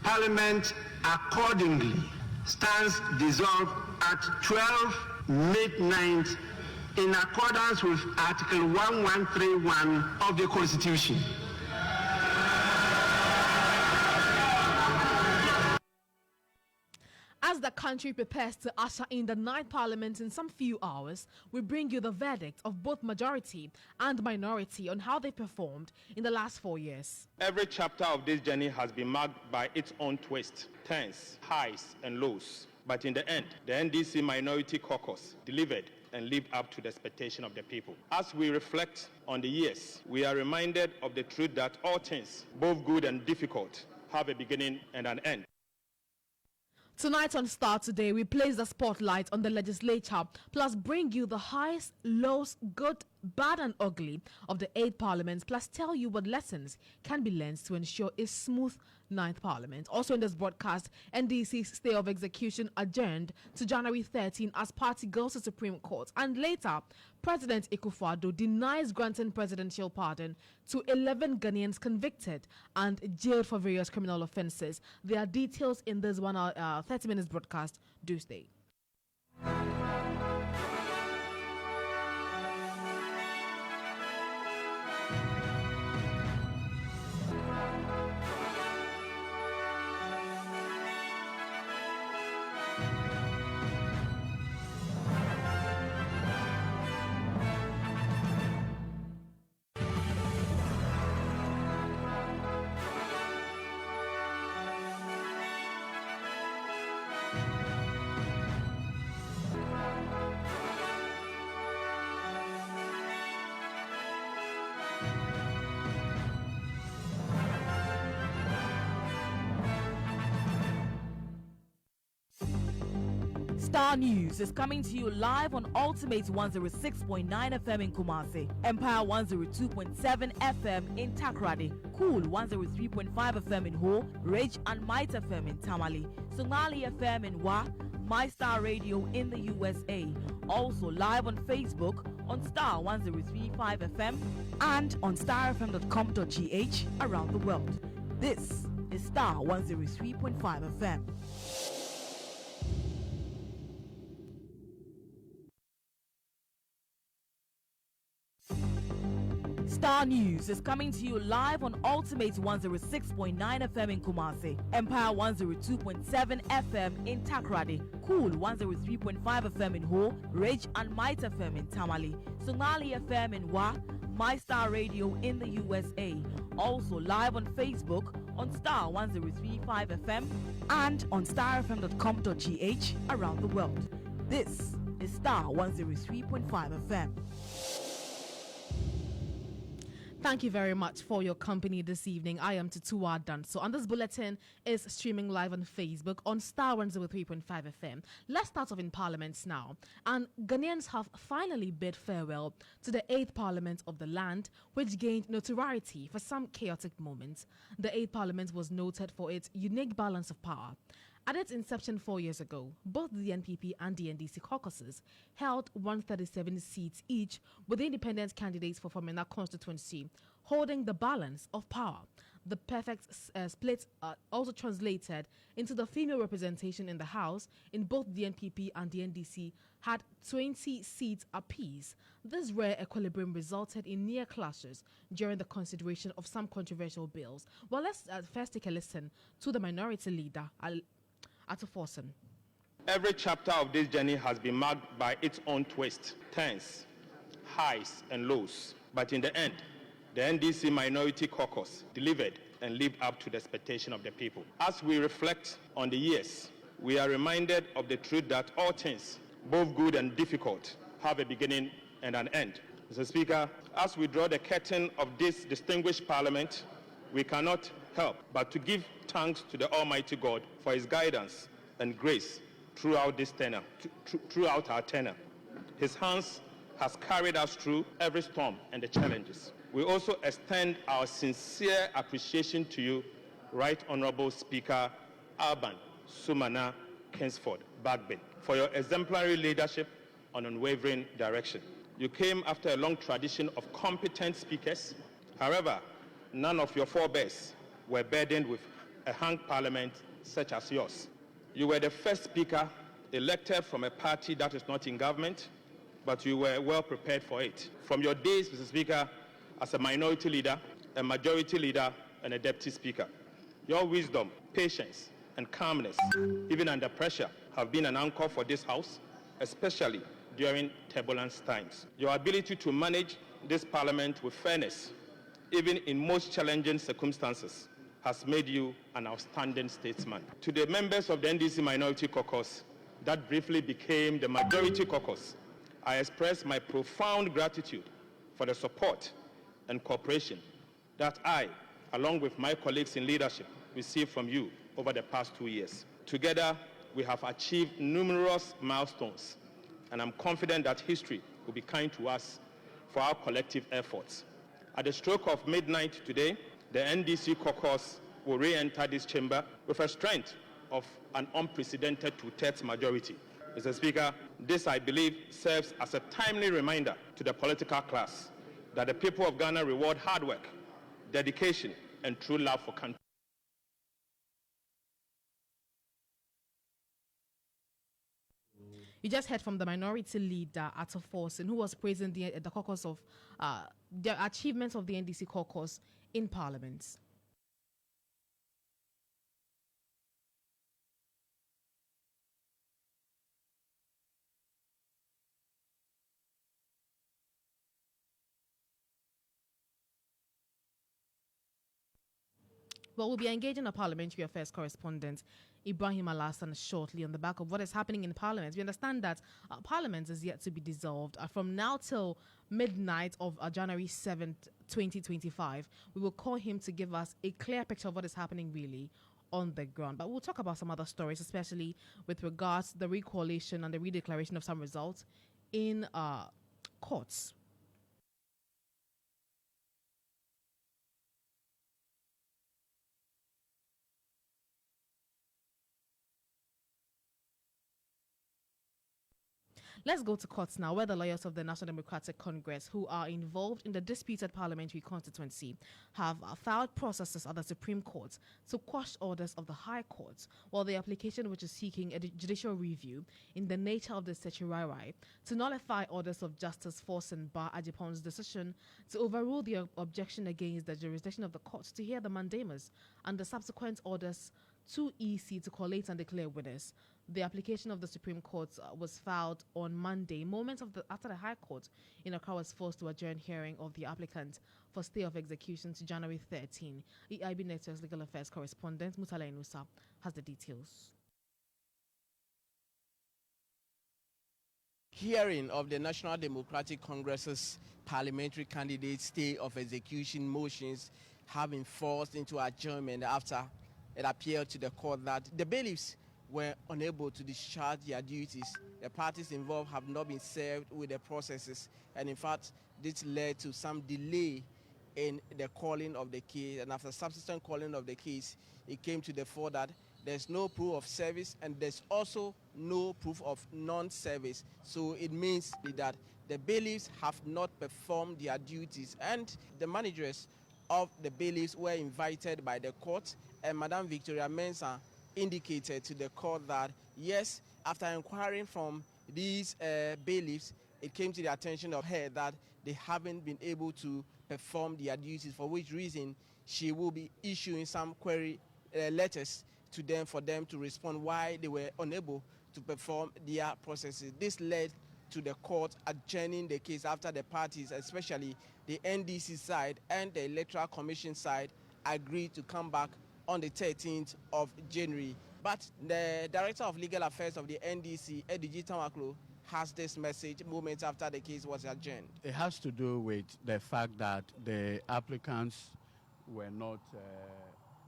Parliament accordingly stands dissolved at 12 midnight in accordance with Article 1131 of the Constitution. As the country prepares to usher in the ninth parliament in some few hours, we bring you the verdict of both majority and minority on how they performed in the last 4 years. Every chapter of this journey has been marked by its own twists, turns, highs and lows. But in the end, the NDC Minority Caucus delivered and lived up to the expectation of the people. As we reflect on the years, we are reminded of the truth that all things, both good and difficult, have a beginning and an end. Tonight on Starr Today, we place the spotlight on the legislature, plus bring you the highs, lows, good, bad and ugly of the 8th Parliament, plus tell you what lessons can be learned to ensure a smooth 9th Parliament. Also in this broadcast, NDC's stay of execution adjourned to January 13 as party goes to Supreme Court. And later, President Akufo-Addo denies granting presidential pardon to 11 Ghanaians convicted and jailed for various criminal offences. There are details in this 1 hour, 30 minutes broadcast. Do stay. Starr News is coming to you live on Ultimate 106.9 FM in Kumasi, Empire 102.7 FM in Takoradi, Cool 103.5 FM in Ho, Rage and Might FM in Tamale, Somali FM in Wa, My Star Radio in the USA. Also live on Facebook on Starr 103.5 FM and on starfm.com.gh around the world. This is Starr 103.5 FM. Starr News is coming to you live on Ultimate 106.9 FM in Kumasi, Empire 102.7 FM in Takoradi, Cool 103.5 FM in Ho, Rage and Might FM in Tamale, Somali FM in Wa, My Star Radio in the USA. Also live on Facebook on Starr 103.5 FM and on starfm.com.gh around the world. This is Starr 103.5 FM. Thank you very much for your company this evening. I am Tutuwaa Danso, and this bulletin is streaming live on Facebook on Starr 103.5 FM. Let's start off in Parliament now. And Ghanaians have finally bid farewell to the 8th Parliament of the land, which gained notoriety for some chaotic moments. The 8th Parliament was noted for its unique balance of power. At its inception 4 years ago, both the NPP and the NDC caucuses held 137 seats each, with the independent candidates for Formena constituency holding the balance of power. The perfect split also translated into the female representation in the House in both the NPP and the NDC had 20 seats apiece. This rare equilibrium resulted in near clashes during the consideration of some controversial bills. Well, let's first take a listen to the minority leader, Atuforson. Every chapter of this journey has been marked by its own twists, turns, highs and lows. But in the end, the NDC Minority Caucus delivered and lived up to the expectation of the people. As we reflect on the years, we are reminded of the truth that all things, both good and difficult, have a beginning and an end. Mr. Speaker, as we draw the curtain of this distinguished parliament, we cannot help but to give thanks to the Almighty God for his guidance and grace throughout this tenure, throughout our tenure. His hands has carried us through every storm and the challenges. We also extend our sincere appreciation to you, Right Honorable Speaker Alban Sumana Kingsford Bagbin, for your exemplary leadership and unwavering direction. You came after a long tradition of competent speakers. However, none of your forebears were burdened with a hung parliament such as yours. You were the first speaker elected from a party that is not in government, but you were well prepared for it. From your days, Mr. Speaker, as a minority leader, a majority leader, and a deputy speaker, your wisdom, patience, and calmness, even under pressure, have been an anchor for this House, especially during turbulence times. Your ability to manage this parliament with fairness, even in most challenging circumstances, has made you an outstanding statesman. To the members of the NDC Minority Caucus that briefly became the Majority Caucus, I express my profound gratitude for the support and cooperation that I, along with my colleagues in leadership, received from you over the past 2 years. Together, we have achieved numerous milestones, and I'm confident that history will be kind to us for our collective efforts. At the stroke of midnight today, the NDC caucus will re-enter this chamber with a strength of an unprecedented two-thirds majority. Mr. Speaker, this, I believe, serves as a timely reminder to the political class that the people of Ghana reward hard work, dedication, and true love for country. You just heard from the minority leader, Ato Forson, who was praising the caucus of the achievements of the NDC caucus in Parliament. Well, we'll be engaging a parliamentary affairs correspondent, Ibrahim Alassan, shortly on the back of what is happening in Parliament. We understand that Parliament is yet to be dissolved. From now till midnight of January 7th, 2025, we will call him to give us a clear picture of what is happening really on the ground. But we'll talk about some other stories, especially with regards to the recollation and the redeclaration of some results in courts. Let's go to courts now, where the lawyers of the National Democratic Congress, who are involved in the disputed parliamentary constituency, have filed processes at the Supreme Court to quash orders of the High Court, while the application, which is seeking a judicial review in the nature of the certiorari to nullify orders of Justice Forson Bar Ajipon's decision to overrule the objection against the jurisdiction of the court to hear the mandamus and the subsequent orders to EC to collate and declare winners. The application of the Supreme Court was filed on Monday, moments after the High Court in Accra was forced to adjourn hearing of the applicant for stay of execution to January 13. EIB Network's legal affairs correspondent Mutala Inusa has the details. Hearing of the National Democratic Congress's parliamentary candidate stay of execution motions have been forced into adjournment after it appeared to the court that the bailiffs were unable to discharge their duties. The parties involved have not been served with the processes, and in fact, this led to some delay in the calling of the case. And after subsequent calling of the case, it came to the fore that there's no proof of service and there's also no proof of non-service. So it means that the bailiffs have not performed their duties, and the managers of the bailiffs were invited by the court, and Madam Victoria Mensah indicated to the court that yes, after inquiring from these bailiffs, it came to the attention of her that they haven't been able to perform their duties, for which reason she will be issuing some query letters to them for them to respond why they were unable to perform their processes. This led to the court adjourning the case after the parties, especially the NDC side and the Electoral Commission side, agreed to come back on the 13th of January. But the Director of Legal Affairs of the NDC, Ediji Tamaklo, has this message moments after the case was adjourned. It has to do with the fact that the applicants were not,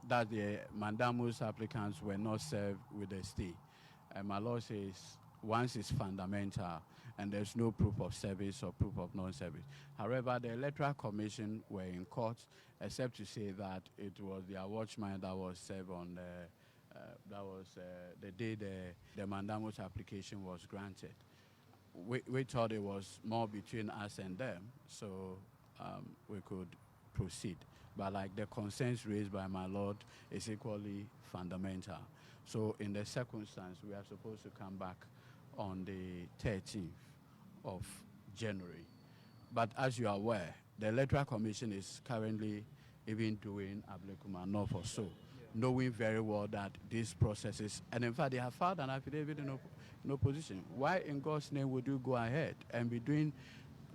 that the mandamus applicants were not served with a stay. My law says once it's fundamental and there's no proof of service or proof of non-service. However, the Electoral Commission were in court, except to say that it was their watchman that was served on the day the mandamus application was granted. We thought it was more between us and them, so we could proceed. but like the concerns raised by my lord is equally fundamental. So in the circumstance, we are supposed to come back on the 13th of January. But as you are aware, the Electoral Commission is currently even doing Ablekuma North or so, knowing very well that these processes, and in fact, they have filed an affidavit in opposition. Why in God's name would you go ahead and be doing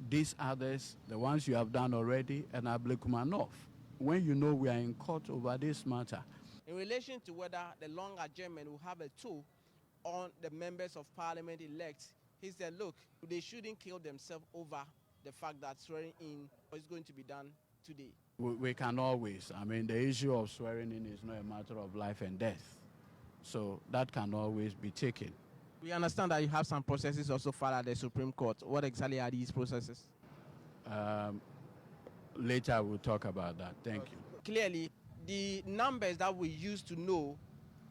these others, the ones you have done already, and Ablekuma North, when you know we are in court over this matter? In relation to whether the long adjournment will have a toll on the members of parliament elect, he said, look, they shouldn't kill themselves over the fact that swearing in is going to be done today. We can always, I mean, the issue of swearing in is not a matter of life and death. So that can always be taken. We understand that you have some processes also filed at the Supreme Court. What exactly are these processes? Later we'll talk about that. Thank you. Clearly, the numbers that we used to know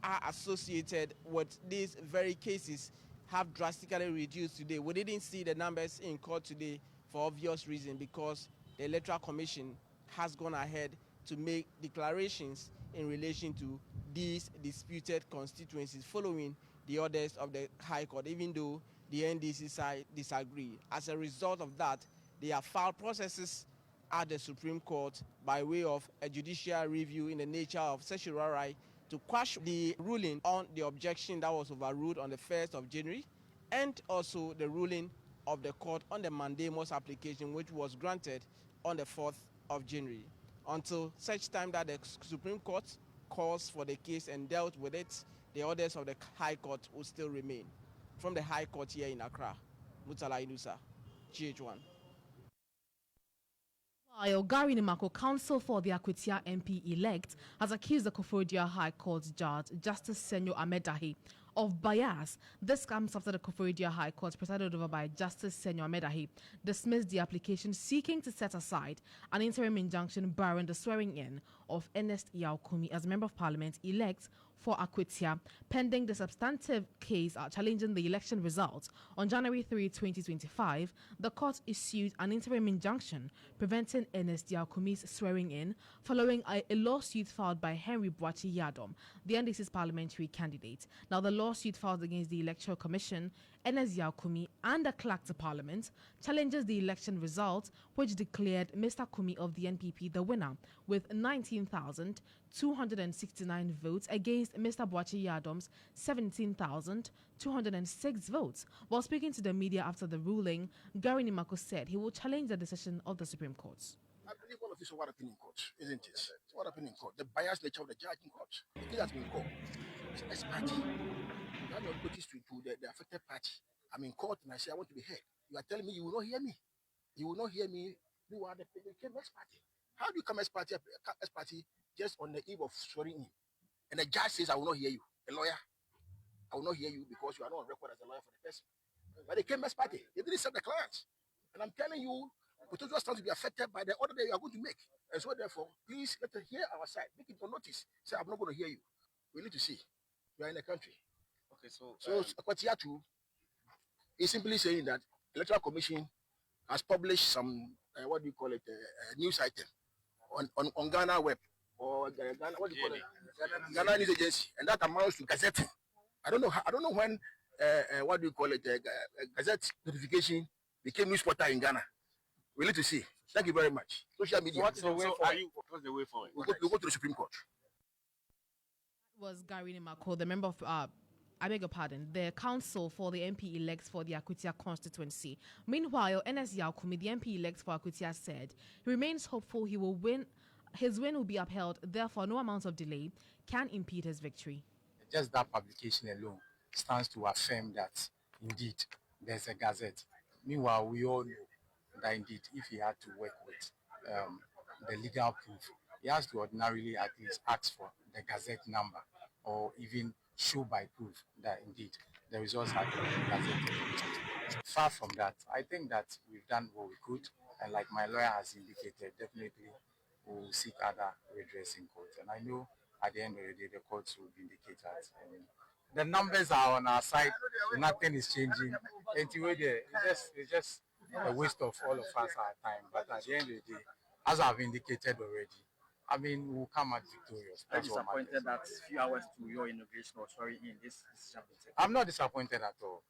are associated with these very cases have drastically reduced today. We didn't see the numbers in court today for obvious reason, because the Electoral Commission has gone ahead to make declarations in relation to these disputed constituencies following the orders of the High Court, even though the NDC side disagree. As a result of that, they have filed processes at the Supreme Court by way of a judicial review in the nature of certiorari to quash the ruling on the objection that was overruled on the 1st of January, and also the ruling of the court on the mandamus application, which was granted on the 4th of January. Until such time that the Supreme Court calls for the case and dealt with it, the orders of the High Court will still remain. From the High Court here in Accra, Mutala Inusa, GH1. While Gary Nimako, counsel for the Akwitia MP-elect, has accused the Koforidua High Court Judge Justice Senyo Amedahi of bias. This comes after the Koforidua High Court, presided over by Justice Senyo Amedahi, dismissed the application seeking to set aside an interim injunction barring the swearing-in of Ernest Yaokumi as Member of Parliament-elect for Akwitia, pending the substantive case challenging the election results. On January 3, 2025, the court issued an interim injunction preventing Ernest Yaokumi's swearing in following a lawsuit filed by Henry Boachi Yadom, the NDC's parliamentary candidate. Now, the lawsuit filed against the Electoral Commission, Ernest Yaokumi, and the clerk to Parliament challenges the election result, which declared Mr. Kumi of the NPP the winner with 19,269 votes against Mr. Boachi Yadom's 17,206 votes. While speaking to the media after the ruling, Gary Nimako said he will challenge the decision of the Supreme Court. I believe all of this is what happened in court, isn't it? It's what happened in court. The biased nature of the judge in court. The case has been called. It's an party. You have not noticed to the affected party. I'm in court and I say I want to be heard. You are telling me you will not hear me. You will not hear me. You are the next party. How do you come as party just on the eve of swearing in? And the judge says I will not hear you. A lawyer, I will not hear you because you are not on record as a lawyer for the person. But they came as party. They didn't serve the clients. And I'm telling you, potential stands to be affected by the order that you are going to make. And so therefore, please let us hear our side. Make it on notice. Say, I'm not going to hear you. We need to see. We are in the country. Okay, so Akwatiatu is simply saying that Electoral Commission has published some, what do you call it, a news item on Ghana Web or Ghana, what do you call it? Ghana News Agency, and that amounts to gazetting. I don't know when, what do you call it, gazette notification became news portal in Ghana. We need to see. Thank you very much. Social media. What's the way forward? We'll go to the Supreme Court. Was Gary Nimako, the member of, I beg your pardon, the counsel for the MP-elects for the Akwitia constituency. Meanwhile, Ernest Yaokumi, the MP-elect for Akwitia, said he remains hopeful he will win. His win will be upheld, therefore no amount of delay can impede his victory. Just that publication alone stands to affirm that indeed there's a gazette. Meanwhile, we all know that indeed if he had to work with the legal proof, he has to ordinarily at least ask for the gazette number or even show by proof that indeed the results are gazette. Far from that, I think that we've done what we could, and like my lawyer has indicated, definitely we'll seek other redress in court. And I know at the end of the day, the courts will vindicate us. The numbers are on our side, nothing is changing. Anyway, it's just a waste of all of us our time. But at the end of the day, as I've indicated already, I mean, we'll come out victorious. Are you That's what disappointed matters. that few hours to your inauguration or swearing in this decision being taken? I'm not disappointed at all.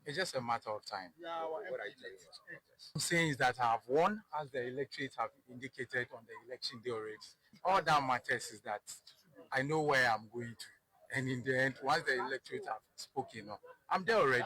It's just a matter of time. What are you telling us? I'm saying is that I have won, as the electorate have indicated on the election day already. All that matters is that I know where I'm going to. And in the end, once the electorate have spoken, I'm there already.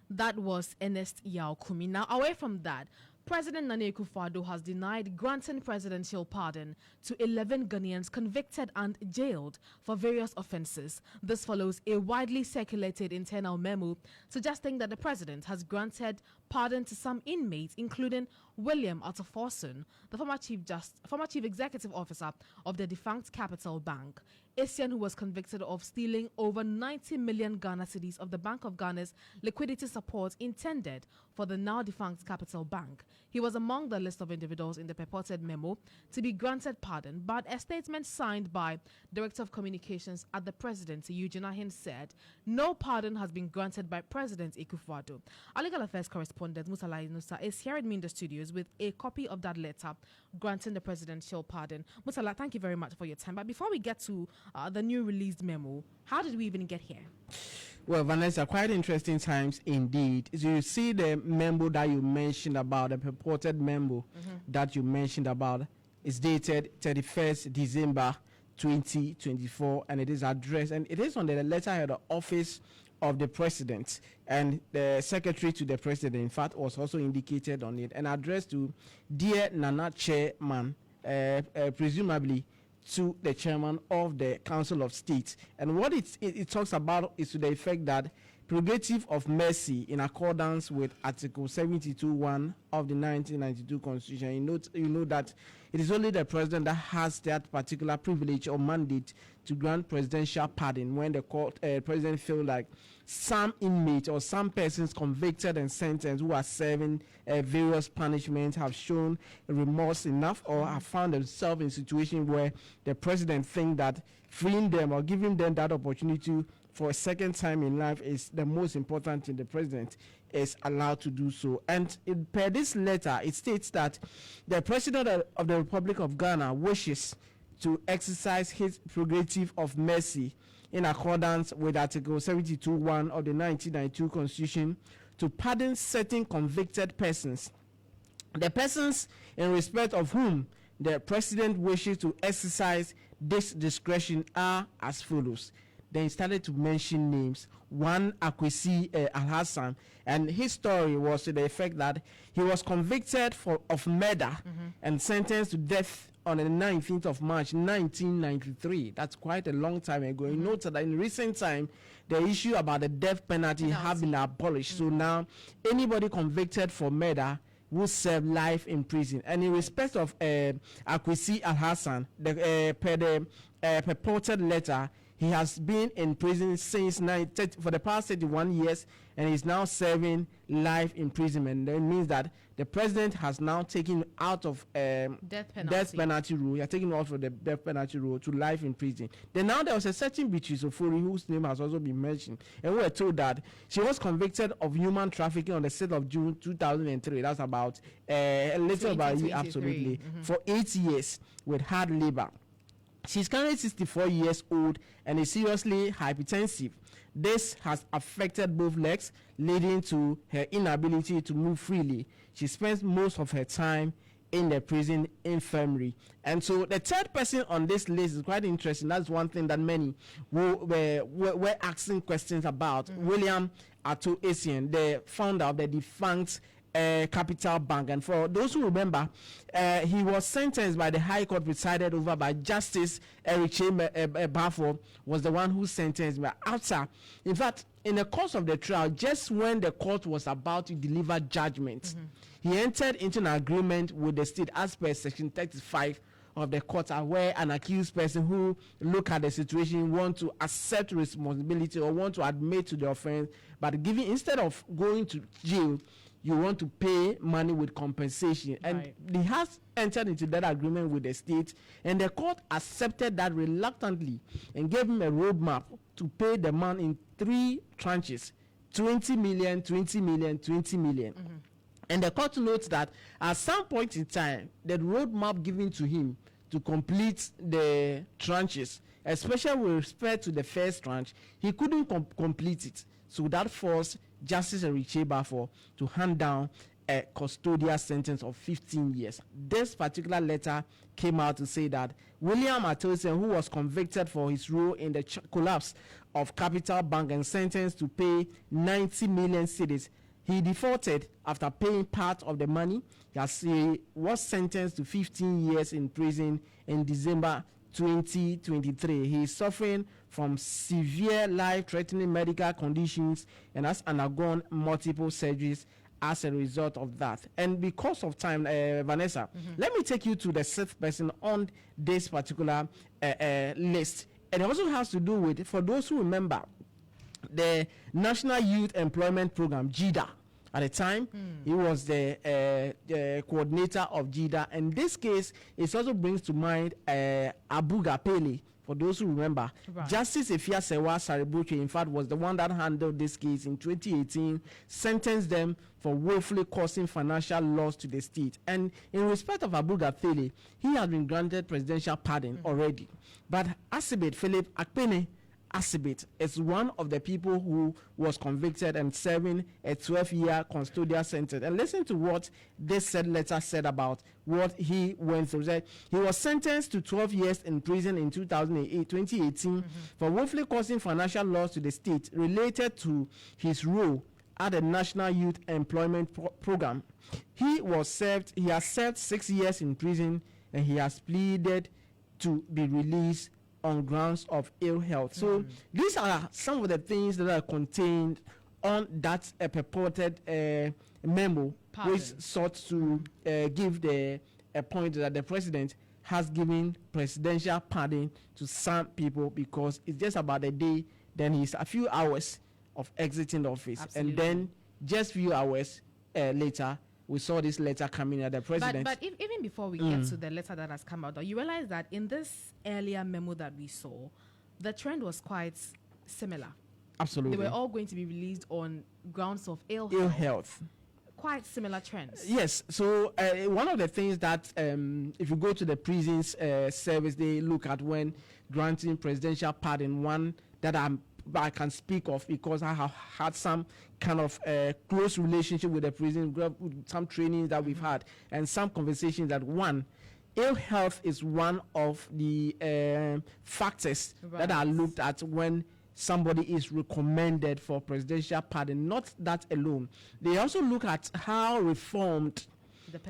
That was Ernest Yaokumi. Now, away from that, President Nana Akufo-Addo has denied granting presidential pardon to 11 Ghanaians convicted and jailed for various offences. This follows a widely circulated internal memo suggesting that the president has granted pardon to some inmates, including William Ataforson, the former chief executive officer of the defunct Capital Bank. Essien, who was convicted of stealing over 90 million Ghana cedis of the Bank of Ghana's liquidity support intended for the now defunct Capital Bank. He was among the list of individuals in the purported memo to be granted pardon, but a statement signed by Director of Communications at the Presidency, Eugene Ahin, said no pardon has been granted by President Akufo-Addo. Our legal affairs correspondent Musala Inusa is here with me in the studios with a copy of that letter granting the presidential pardon. Musala, thank you very much for your time. But before we get to the new released memo, how did we even get here? Well, Vanessa, quite interesting times indeed. So you see the memo that you mentioned about, the purported memo that you mentioned about, is dated 31st December 2024, and it is addressed, and it is on the letterhead of the office of the president, and the secretary to the president, in fact, was also indicated on it, and addressed to Dear Nana Chairman, presumably to the chairman of the Council of State. And what it talks about is to the effect that prerogative of mercy in accordance with Article 72(1) of the 1992 Constitution. You know that it is only the president that has that particular privilege or mandate to grant presidential pardon when the president feel like some inmates or some persons convicted and sentenced who are serving various punishments have shown remorse enough or have found themselves in a situation where the president think that freeing them or giving them that opportunity for a second time in life is the most important thing. The president is allowed to do so. And per this letter, it states that the president of the Republic of Ghana wishes to exercise his prerogative of mercy in accordance with Article 72(1) of the 1992 Constitution to pardon certain convicted persons. The persons in respect of whom the president wishes to exercise this discretion are as follows. Then he started to mention names. One, Akwesi Al-Hassan, and his story was to the effect that he was convicted of murder and sentenced to death on the 19th of March 1993. That's quite a long time ago. You note that in recent time, the issue about the death penalty have been abolished. So now, anybody convicted for murder will serve life in prison. And in respect of Akwesi Al-Hassan, per the purported letter, he has been in prison since for the past 31 years, and he's now serving life imprisonment. That means that the president has now taken out of death penalty rule. He has taken out of the death penalty rule to life in prison. Then now there was a certain Beatrice Ofori whose name has also been mentioned, and we were told that she was convicted of human trafficking on the 6th of June 2003. That's about a little about you, absolutely, for 8 years with hard labor. She's currently 64 years old and is seriously hypertensive. This has affected both legs, leading to her inability to move freely. She spends most of her time in the prison infirmary. And so the third person on this list is quite interesting. That's one thing that many were asking questions about. William Ato Essien, the founder of the defunct Capital Bank. And for those who remember, he was sentenced by the High Court presided over by Justice Eric Bafo, was the one who sentenced me. After, in fact, in the course of the trial, just when the court was about to deliver judgment, he entered into an agreement with the state as per Section 35 of the court, where an accused person who look at the situation want to accept responsibility or want to admit to the offense, but giving, instead of going to jail, you want to pay money with compensation. And he has entered into that agreement with the state, and the court accepted that reluctantly and gave him a roadmap to pay the man in 3 tranches, 20 million, 20 million, 20 million. And the court notes that at some point in time, the roadmap given to him to complete the tranches, especially with respect to the first tranche, he couldn't complete it. So that forced Justice Richie Bafo to hand down a custodial sentence of 15 years. This particular letter came out to say that William Atosen, who was convicted for his role in the collapse of Capital Bank and sentenced to pay 90 million cedis, he defaulted after paying part of the money. He was sentenced to 15 years in prison in December 2023. He is suffering from severe life-threatening medical conditions and has undergone multiple surgeries as a result of that. And because of time, Vanessa, let me take you to the sixth person on this particular list. And it also has to do with, for those who remember, the National Youth Employment Program, GIDA. At the time, he was the coordinator of GIDA. And this case, it also brings to mind Abu Gapele. For those who remember, right. Justice Efia Sewa Saribuche, in fact, was the one that handled this case in 2018, sentenced them for willfully causing financial loss to the state. And in respect of Abu Gapele, he has been granted presidential pardon already. But Asibit Philip Akpene Asibit is one of the people who was convicted and serving a 12-year custodial sentence. And listen to what this letter said about what he went through. He was sentenced to 12 years in prison in 2018 for willfully causing financial loss to the state related to his role at the National Youth Employment Program. He has served 6 years in prison, and he has pleaded to be released on grounds of ill health. So these are some of the things that are contained on that purported memo, which sought to give the point that the president has given presidential pardon to some people because it's just about a day, then he's a few hours of exiting the office. Absolutely. And then just few hours later, we saw this letter coming at the president. But even before we get to the letter that has come out, you realize that in this earlier memo that we saw, the trend was quite similar. Absolutely. They were all going to be released on grounds of ill health. Quite similar trends. Yes. So one of the things that if you go to the prisons service, they look at when granting presidential pardon, one that I can speak of because I have had some kind of close relationship with the prison, with some trainings that we've had, and some conversations that ill health is one of the factors that are looked at when somebody is recommended for presidential pardon. Not that alone. They also look at how reformed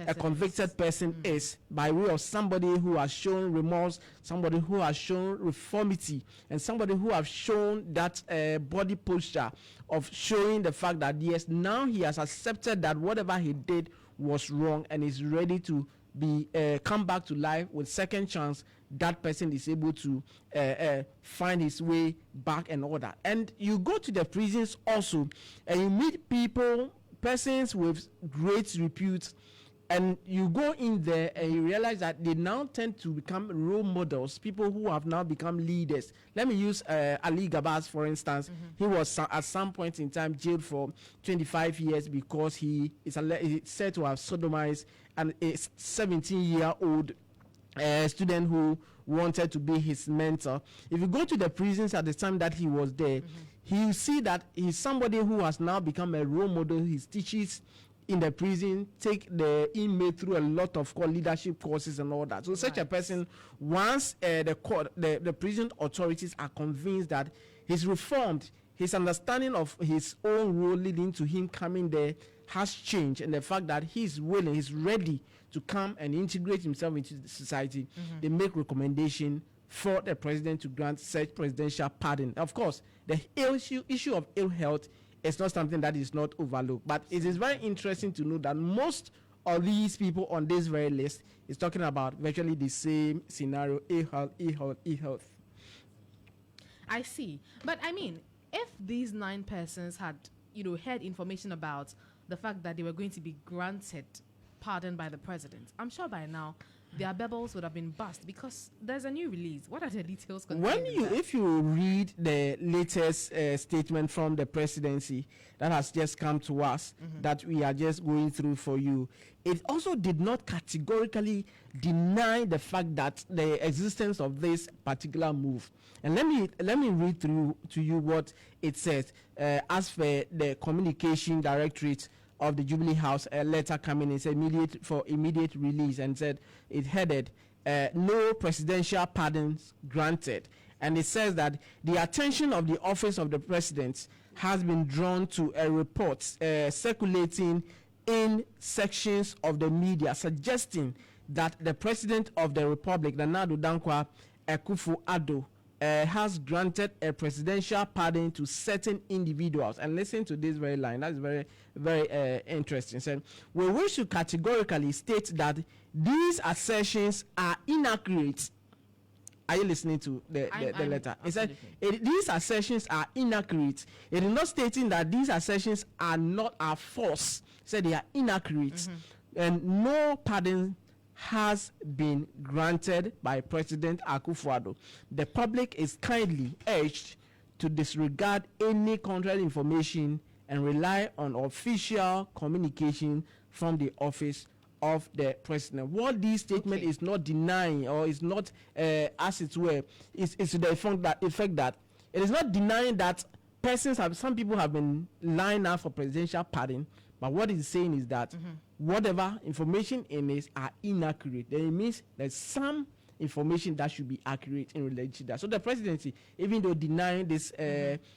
a convicted person is by way of somebody who has shown remorse, somebody who has shown reformity, and somebody who has shown that body posture of showing the fact that yes, now he has accepted that whatever he did was wrong and is ready to be come back to life with second chance. That person is able to find his way back and all that. And you go to the prisons also, and you meet persons with great repute. And you go in there and you realize that they now tend to become role models, people who have now become leaders. Let me use Ali Gabas, for instance. He was at some point in time jailed for 25 years because he is said to have sodomized a 17-year-old student who wanted to be his mentor. If you go to the prisons at the time that he was there, you see that he's somebody who has now become a role model. He teaches in the prison, take the inmate through a lot of leadership courses and all that. So such a person, once the prison authorities are convinced that he's reformed, his understanding of his own role leading to him coming there has changed, and the fact that he's willing, he's ready to come and integrate himself into the society, they make recommendation for the president to grant such presidential pardon. Of course, the issue of ill health is not something that is not overlooked, but it is very interesting to know that most of these people on this very list is talking about virtually the same scenario: ill health. I see, but I mean, if these 9 persons had, heard information about the fact that they were going to be granted pardon by the president, I'm sure by now their bubbles would have been burst because there's a new release. What are the details contained If you read the latest statement from the presidency that has just come to us, that we are just going through for you, it also did not categorically deny the fact that the existence of this particular move. And let me read through to you what it says. As for the communication directorate of the Jubilee House, a letter coming in said immediate release, and said it headed no presidential pardons granted. And it says that the attention of the office of the president has been drawn to a report circulating in sections of the media suggesting that the president of the republic, Nana Addo Dankwa Akufo-Addo, has granted a presidential pardon to certain individuals. And listen to this very line. That's very, very interesting. So, we wish to categorically state that these assertions are inaccurate. Are you listening to the letter? It said these assertions are inaccurate. It is not stating that these assertions are false. It said they are inaccurate, and no pardon has been granted by President Akufo-Addo. The public is kindly urged to disregard any contrary information and rely on official communication from the office of the president. What this statement is not denying, or is not, as it were, is to the effect that it is not denying that some people have been lined up for presidential pardon, but what it's saying is that whatever information in this are inaccurate. Then it means there's some information that should be accurate in relation to that. So the presidency, even though denying this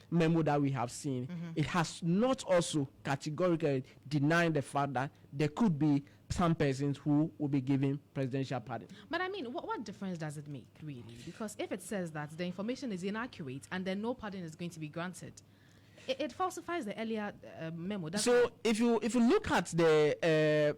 memo that we have seen, it has not also categorically denying the fact that there could be some persons who will be given presidential pardon. But I mean, what difference does it make, really? Because if it says that the information is inaccurate and then no pardon is going to be granted, it falsifies the earlier memo. So if you look at the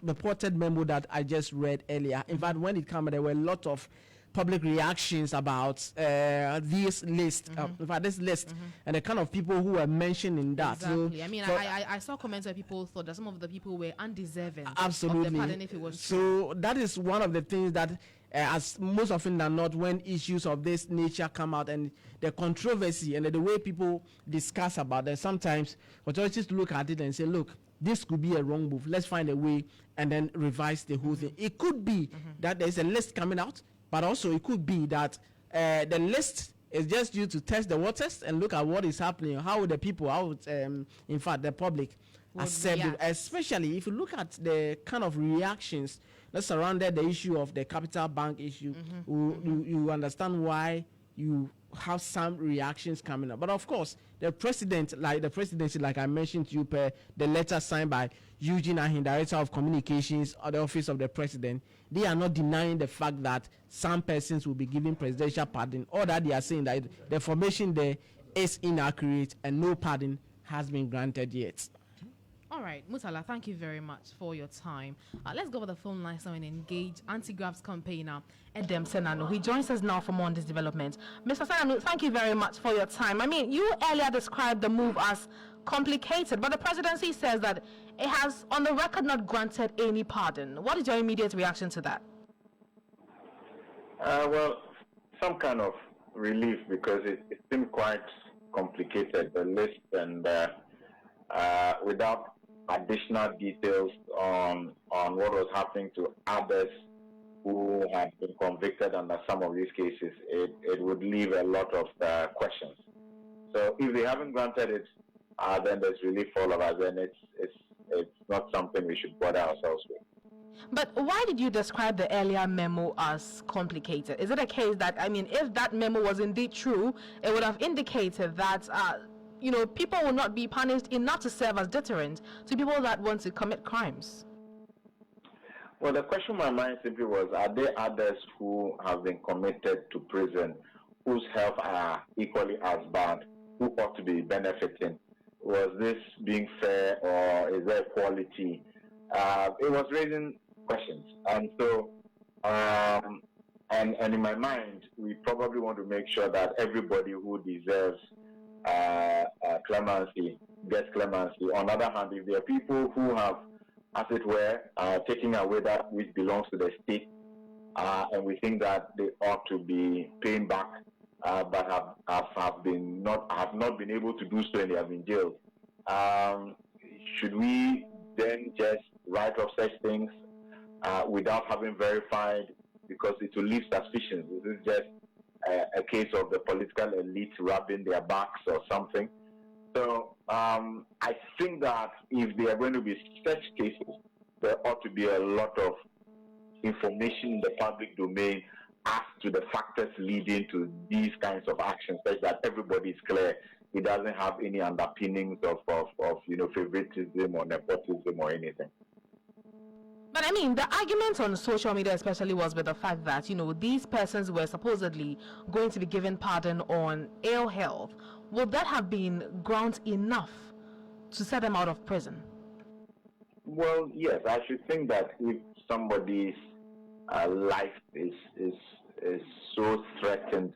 reported memo that I just read earlier, in fact, when it came, there were a lot of public reactions about this list. In fact, this list and the kind of people who were mentioned in that. Exactly. So, I mean, I saw comments where people thought that some of the people were undeserving absolutely of the pardon if it was true. So that is one of the things that, as most often than not, when issues of this nature come out and the controversy and the way people discuss about it, sometimes authorities look at it and say, look, this could be a wrong move. Let's find a way and then revise the whole thing. It could be that there's a list coming out, but also it could be that the list is just due to test the waters and look at what is happening. How would the people, in fact, the public accept it, especially if you look at the kind of reactions that surrounded the issue of the capital bank issue. You understand why you have some reactions coming up. But of course, the presidency, like I mentioned to you, the letter signed by Eugene Ahin, Director of Communications at the Office of the President, they are not denying the fact that some persons will be given presidential pardon, or that they are saying that the information there is inaccurate and no pardon has been granted yet. All right, Mutala, thank you very much for your time. Let's go over the phone lines now and engage anti-grabs campaigner Edem Senanu. He joins us now for more on this development. Mr. Senanu, thank you very much for your time. I mean, you earlier described the move as complicated, but the presidency says that it has, on the record, not granted any pardon. What is your immediate reaction to that? Well, some kind of relief, because it seemed quite complicated, the list, and without additional details on what was happening to others who had been convicted under some of these cases, it would leave a lot of questions. So if they haven't granted it, then there's relief for all of us, and it's not something we should bother ourselves with. But why did you describe the earlier memo as complicated? Is it a case that, I mean, if that memo was indeed true, it would have indicated that people will not be punished enough to serve as deterrent to people that want to commit crimes? Well, the question in my mind simply was, are there others who have been committed to prison whose health are equally as bad, who ought to be benefiting? Was this being fair, or is there equality? It was raising questions. And so, and in my mind, we probably want to make sure that everybody who deserves clemency gets clemency. On the other hand, if there are people who have as it were, taking away that which belongs to the state, and we think that they ought to be paying back, but have not been able to do so, and they have been jailed. Should we then just write off such things without having verified, because it will leave suspicions? This is just a case of the political elite rubbing their backs or something. So I think that if there are going to be such cases, there ought to be a lot of information in the public domain as to the factors leading to these kinds of actions, such that everybody is clear. It doesn't have any underpinnings of favoritism or nepotism or anything. But I mean, the argument on social media especially was with the fact that, these persons were supposedly going to be given pardon on ill health. Would that have been grounds enough to set them out of prison? Well, yes, I should think that if somebody's life is so threatened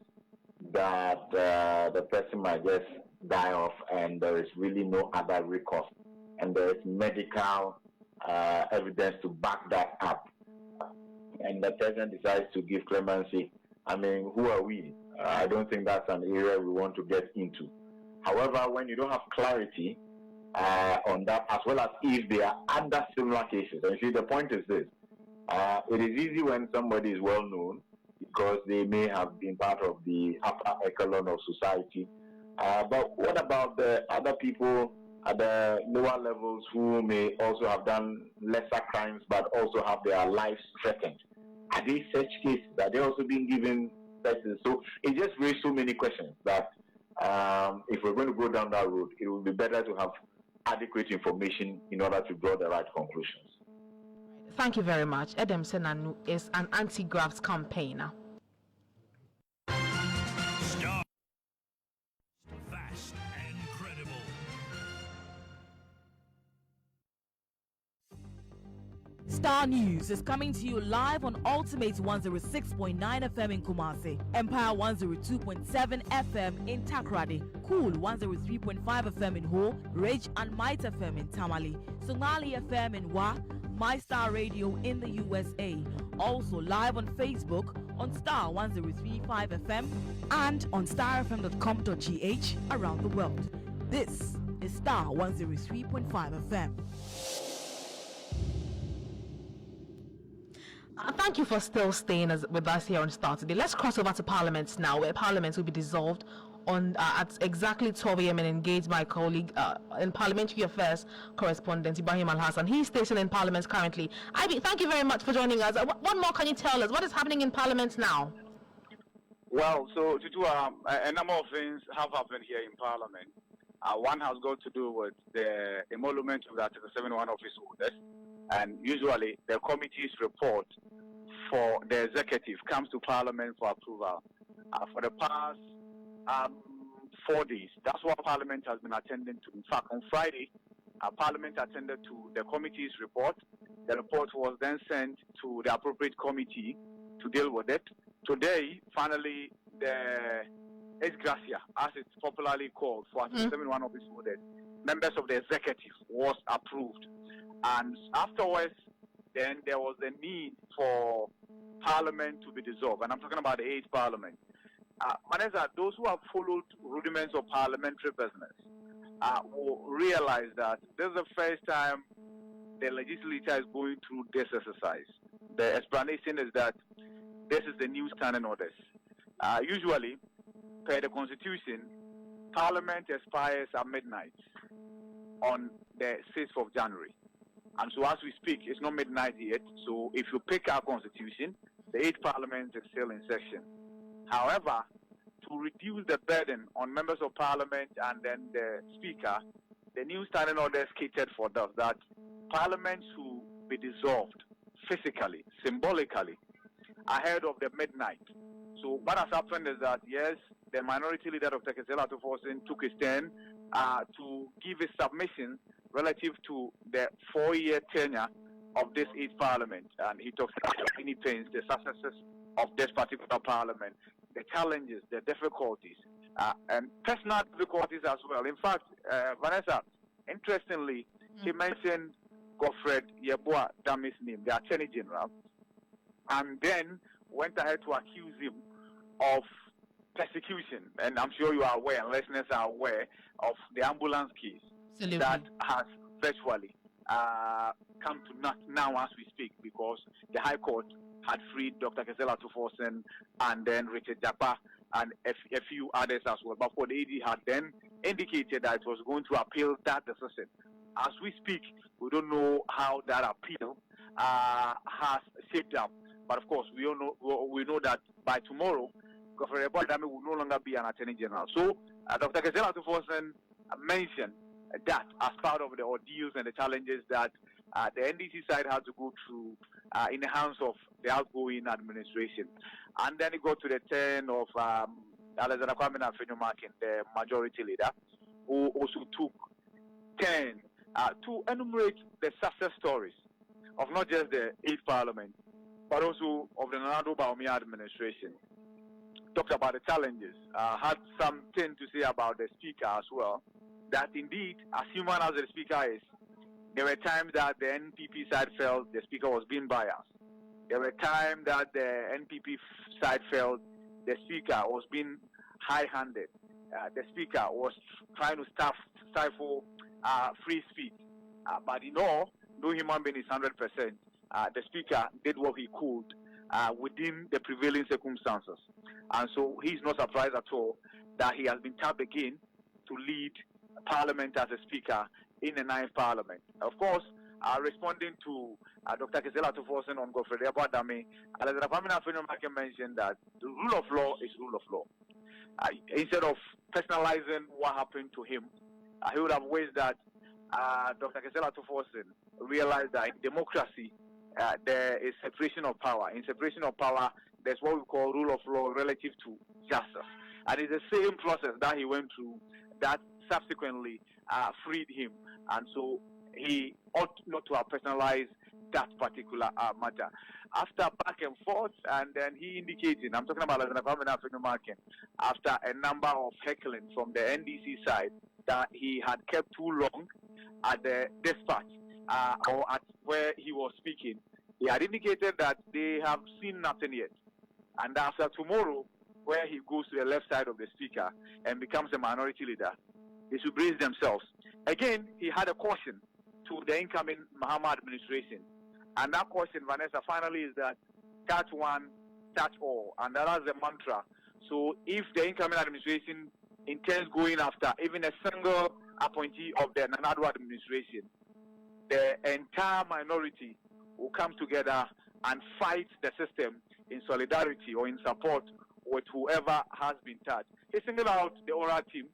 that the person might just die off and there is really no other recourse, and there is medical evidence to back that up, and the person decides to give clemency, I mean, who are we? I don't think that's an area we want to get into. However, when you don't have clarity on that, as well as if there are other similar cases, and see, the point is this: it is easy when somebody is well known because they may have been part of the upper echelon of society. But what about the other people at the lower levels who may also have done lesser crimes but also have their lives threatened? Are they such cases? Are they also being given sentences? So it just raised so many questions that if we're going to go down that road, it would be better to have adequate information in order to draw the right conclusions. Thank you very much. Edem Senanu is an anti-graft campaigner. Starr. Fast and credible. Starr News is coming to you live on Ultimate 106.9 FM in Kumasi, Empire 102.7 FM in Takrady, Cool 103.5 FM in Ho, Rage and Might FM in Tamale, Somali FM in Wa, My Star Radio in the USA. Also live on Facebook on Starr 103.5 FM and on starfm.com.gh around the world. This is Starr 103.5 FM. Thank you for still staying with us here on Starr today. Let's cross over to Parliament now, where Parliament will be dissolved on at exactly 12 a.m. and engage my colleague in Parliamentary Affairs correspondent Ibrahim Al-Hassan. He's stationed in Parliament currently. Ivy, thank you very much for joining us. What more can you tell us? What is happening in Parliament now? Well, so Tutuwaa, a number of things have happened here in Parliament. One has got to do with the emolument of the Article 71 office holders. And usually the committee's report for the executive comes to Parliament for approval. For the past 4 days, that's what Parliament has been attending to. In fact, on Friday, Parliament attended to the committee's report. The report was then sent to the appropriate committee to deal with it. Today, finally, the ex gratia, as it's popularly called, for Article 71 office holders, members of the executive, was approved. And afterwards, then there was a need for Parliament to be dissolved. And I'm talking about the 8th Parliament. Vanessa, those who have followed rudiments of parliamentary business will realize that this is the first time the legislature is going through this exercise. The explanation is that this is the new standing orders. Usually, per the Constitution, Parliament expires at midnight on the 6th of January. And so as we speak, it's not midnight yet. So if you pick our Constitution, the 8th Parliament is still in session. However, to reduce the burden on members of Parliament and then the Speaker, the new standing order catered for that Parliament should be dissolved physically, symbolically, ahead of the midnight. So what has happened is that, yes, the minority leader, Dr. Kesela Tufosin, took his turn to give his submission relative to the 4-year tenure of this 8th Parliament. And he talks about the many pains, the successes of this particular Parliament, the challenges, the difficulties, and personal difficulties as well. In fact, Vanessa, interestingly, he mentioned Godfred Yeboah Dame's name, the Attorney General, and then went ahead to accuse him of persecution. And I'm sure you are aware, and listeners are aware, of the ambulance case that has virtually come to naught now as we speak, because the High Court had freed Dr. Kesela Tuforsen and then Richard Japa and a few others as well. But for the AD had then indicated that it was going to appeal that decision. As we speak, we don't know how that appeal has shaped up. But of course, we know that by tomorrow, Godfred Adame will no longer be an Attorney General. So Dr. Kesela Tuforsen mentioned that as part of the ordeals and the challenges that the NDC side had to go through in the hands of the outgoing administration. And then it got to the turn of Alexander Kwame Afenyo-Markin, the majority leader, who also took turn to enumerate the success stories of not just the 8th Parliament, but also of the Nana Addo Bawumia administration. Talked about the challenges, had something to say about the Speaker as well, that indeed, as human as the Speaker is, there were times that the NPP side felt the Speaker was being biased. There were times that the NPP side felt the Speaker was being high-handed. The Speaker was trying to stifle free speech. But in all, no human being is 100%. The Speaker did what he could within the prevailing circumstances. And so he's not surprised at all that he has been tapped again to lead Parliament as a Speaker in the 9th Parliament. Of course, responding to Dr. Kesela Tuforsen on Godfred Adame, Alexander Kwame Afenyo-Markin mentioned that the rule of law is rule of law. Instead of personalizing what happened to him, he would have wished that Dr. Kesela Tuforsen realized that in democracy, there is separation of power. In separation of power, there's what we call rule of law relative to justice. And it's the same process that he went through that subsequently freed him. And so he ought not to have personalized that particular matter. After back and forth, and then he indicated, I'm talking about Alexander Kwame Afenyo-Markin, after a number of heckling from the NDC side that he had kept too long at the dispatch or at where he was speaking, he had indicated that they have seen nothing yet. And after tomorrow, where he goes to the left side of the Speaker and becomes a minority leader, they should brace themselves. Again, he had a caution to the incoming Mahama administration. And that caution, Vanessa, finally is that touch one, touch all. And that is the mantra. So if the incoming administration intends going after even a single appointee of the Nana Addo administration, the entire minority will come together and fight the system in solidarity or in support with whoever has been touched. He singled out the oral team,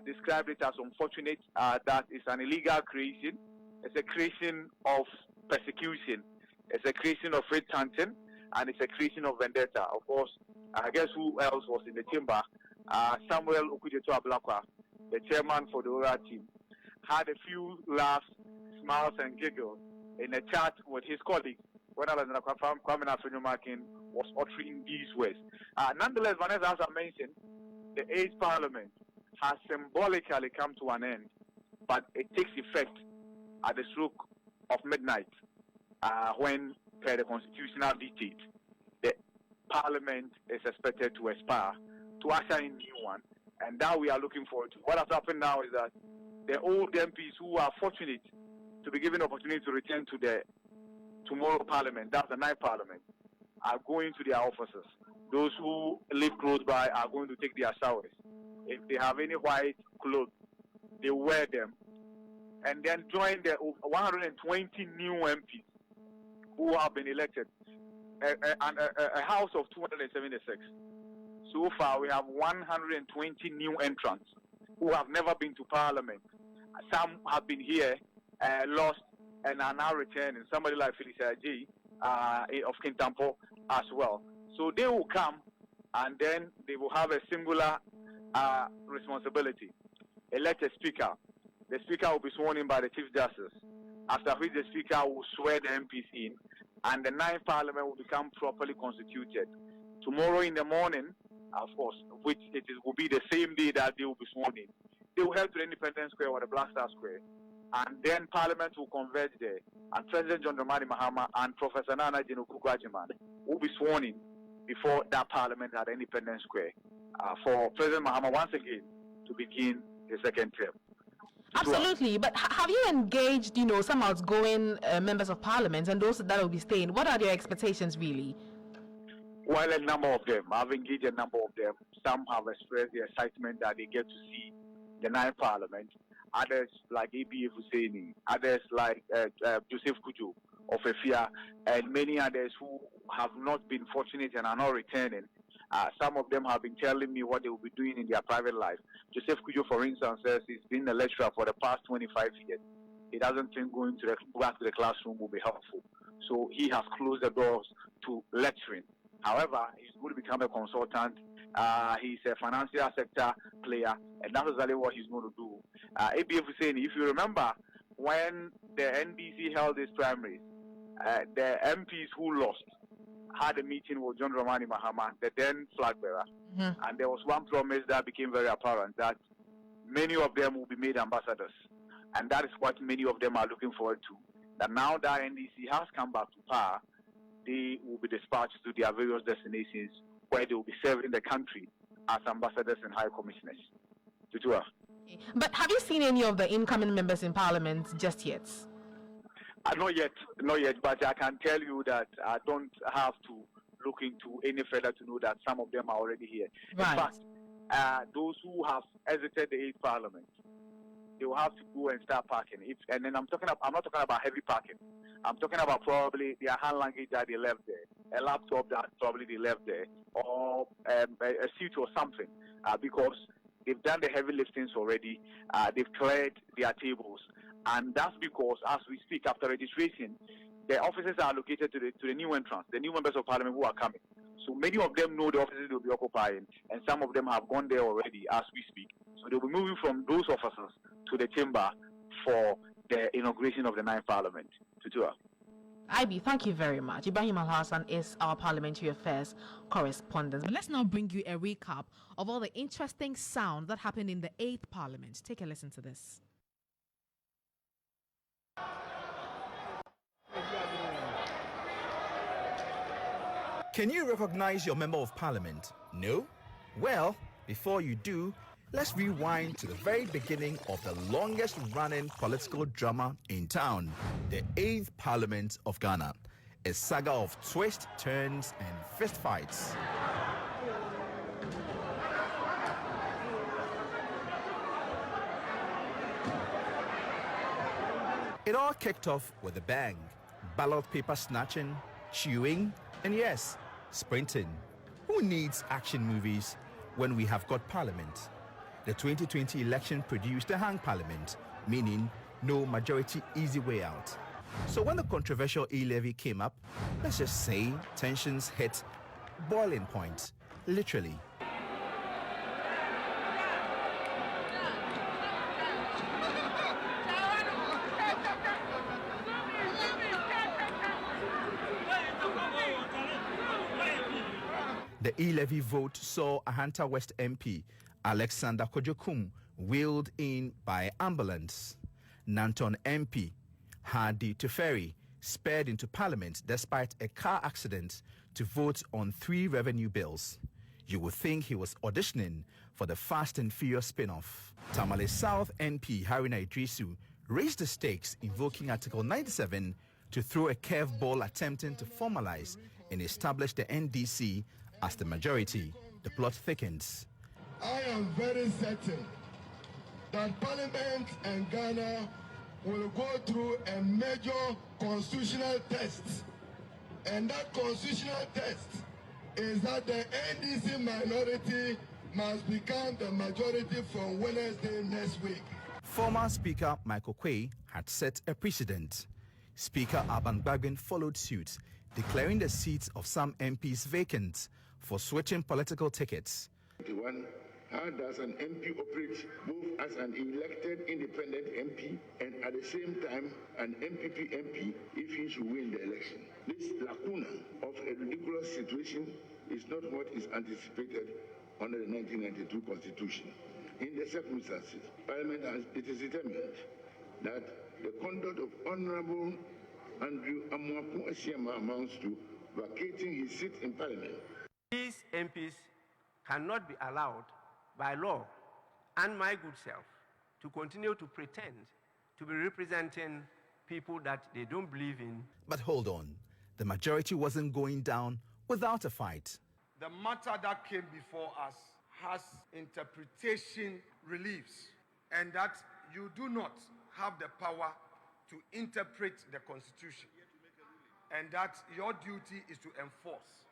described it as unfortunate, that it's an illegal creation. It's a creation of persecution. It's a creation of hate hunting, and it's a creation of vendetta. Of course, I guess who else was in the chamber? Samuel Okudzeto Ablakwa, the chairman for the oral team, had a few laughs, smiles, and giggles in a chat with his colleagues when Alexander Kwame Afenyo-Markin was uttering these words. Nonetheless, Vanessa, as I mentioned, the 8th Parliament has symbolically come to an end, but it takes effect at the stroke of midnight when, per the constitutional dictate, the Parliament is expected to expire to usher in a new one, and that we are looking forward to. What has happened now is that the old MPs who are fortunate to be given the opportunity to return to the tomorrow Parliament, that's the 9th Parliament, are going to their offices. Those who live close by are going to take their showers. If they have any white clothes, they wear them, and then join the 120 new MPs who have been elected, a house of 276. So far, we have 120 new entrants who have never been to Parliament. Some have been here, lost, and are now returning. Somebody like Felicia G of Kintampo as well. So they will come, and then they will have a singular responsibility. Elect a speaker. The speaker will be sworn in by the Chief Justice, after which the speaker will swear the MPs in, and the 9th Parliament will become properly constituted. Tomorrow in the morning, of course, which will be the same day that they will be sworn in, they will head to the Independence Square or the Black Star Square and then Parliament will converge there, and President John Dramani Mahama and Professor Nana Jinokukwajiman will be sworn in before that Parliament at Independence Square for President Mahama once again to begin his second term. Absolutely, but have you engaged, some outgoing members of Parliament and those that will be staying? What are their expectations really? Well, a number of them. I've engaged a number of them. Some have expressed the excitement that they get to see the ninth Parliament. Others like ABF Husseini, others like Joseph Kujo of Efia, and many others who have not been fortunate and are not returning. Some of them have been telling me what they will be doing in their private life. Joseph Kujo, for instance, says he's been a lecturer for the past 25 years. He doesn't think going back to the classroom will be helpful. So he has closed the doors to lecturing. However, he's going to become a consultant. He's a financial sector player, and that's exactly what he's going to do. ABF is saying, if you remember, when the NDC held its primaries, the MPs who lost had a meeting with John Dramani Mahama, the then flag bearer, and there was one promise that became very apparent, that many of them will be made ambassadors, and that is what many of them are looking forward to. That now that NDC has come back to power, they will be dispatched to their various destinations where they will be serving the country as ambassadors and high commissioners. Tutuwaa. But have you seen any of the incoming members in Parliament just yet? Not yet, but I can tell you that I don't have to look into any further to know that some of them are already here. Right. In fact, those who have exited the 8th Parliament, they will have to go and start parking. And then I'm not talking about heavy parking. I'm talking about probably their hand luggage that they left there, a laptop that probably they left there, or a suit or something, because they've done the heavy liftings already. They've cleared their tables. And that's because, as we speak, after registration, the offices are allocated to the new entrants, the new members of Parliament who are coming. So many of them know the offices they'll be occupying, and some of them have gone there already as we speak. So they'll be moving from those offices to the chamber for the inauguration of the 9th Parliament. Tutuwaa. IB, thank you very much. Ibrahim Al-Hassan is our parliamentary affairs correspondent. But let's now bring you a recap of all the interesting sounds that happened in the 8th Parliament. Take a listen to this. Can you recognize your member of parliament? No? Well, before you do, let's rewind to the very beginning of the longest running political drama in town, the 8th Parliament of Ghana, a saga of twists, turns, and fistfights. It all kicked off with a bang, ballot paper snatching, chewing, and yes, sprinting. Who needs action movies when we have got parliament? The 2020 election produced a hung parliament, meaning no majority easy way out. So when the controversial e-levy came up, let's just say tensions hit boiling point, literally. The e-levy vote saw Ahanta West MP Alexander Kojokum wheeled in by ambulance. Nanton MP Hadi Tuferi sped into Parliament despite a car accident to vote on 3 revenue bills. You would think he was auditioning for the Fast and Furious spin-off. Tamale South MP Haruna Idrisu raised the stakes, invoking Article 97 to throw a curveball attempting to formalize and establish the NDC as the majority. The plot thickens. I am very certain that Parliament and Ghana will go through a major constitutional test. And that constitutional test is that the NDC minority must become the majority from Wednesday next week. Former Speaker Michael Quay had set a precedent. Speaker Aban Gbagben followed suit, declaring the seats of some MPs vacant for switching political tickets. How does an MP operate both as an elected independent MP and at the same time an MPP MP if he should win the election? This lacuna of a ridiculous situation is not what is anticipated under the 1992 Constitution. In the circumstances, Parliament it is determined that the conduct of Honorable Andrew Amuaku Esiama amounts to vacating his seat in Parliament. These MPs cannot be allowed by law and my good self to continue to pretend to be representing people that they don't believe in. But hold on, the majority wasn't going down without a fight. The matter that came before us has interpretation reliefs, and that you do not have the power to interpret the Constitution, and that your duty is to enforce.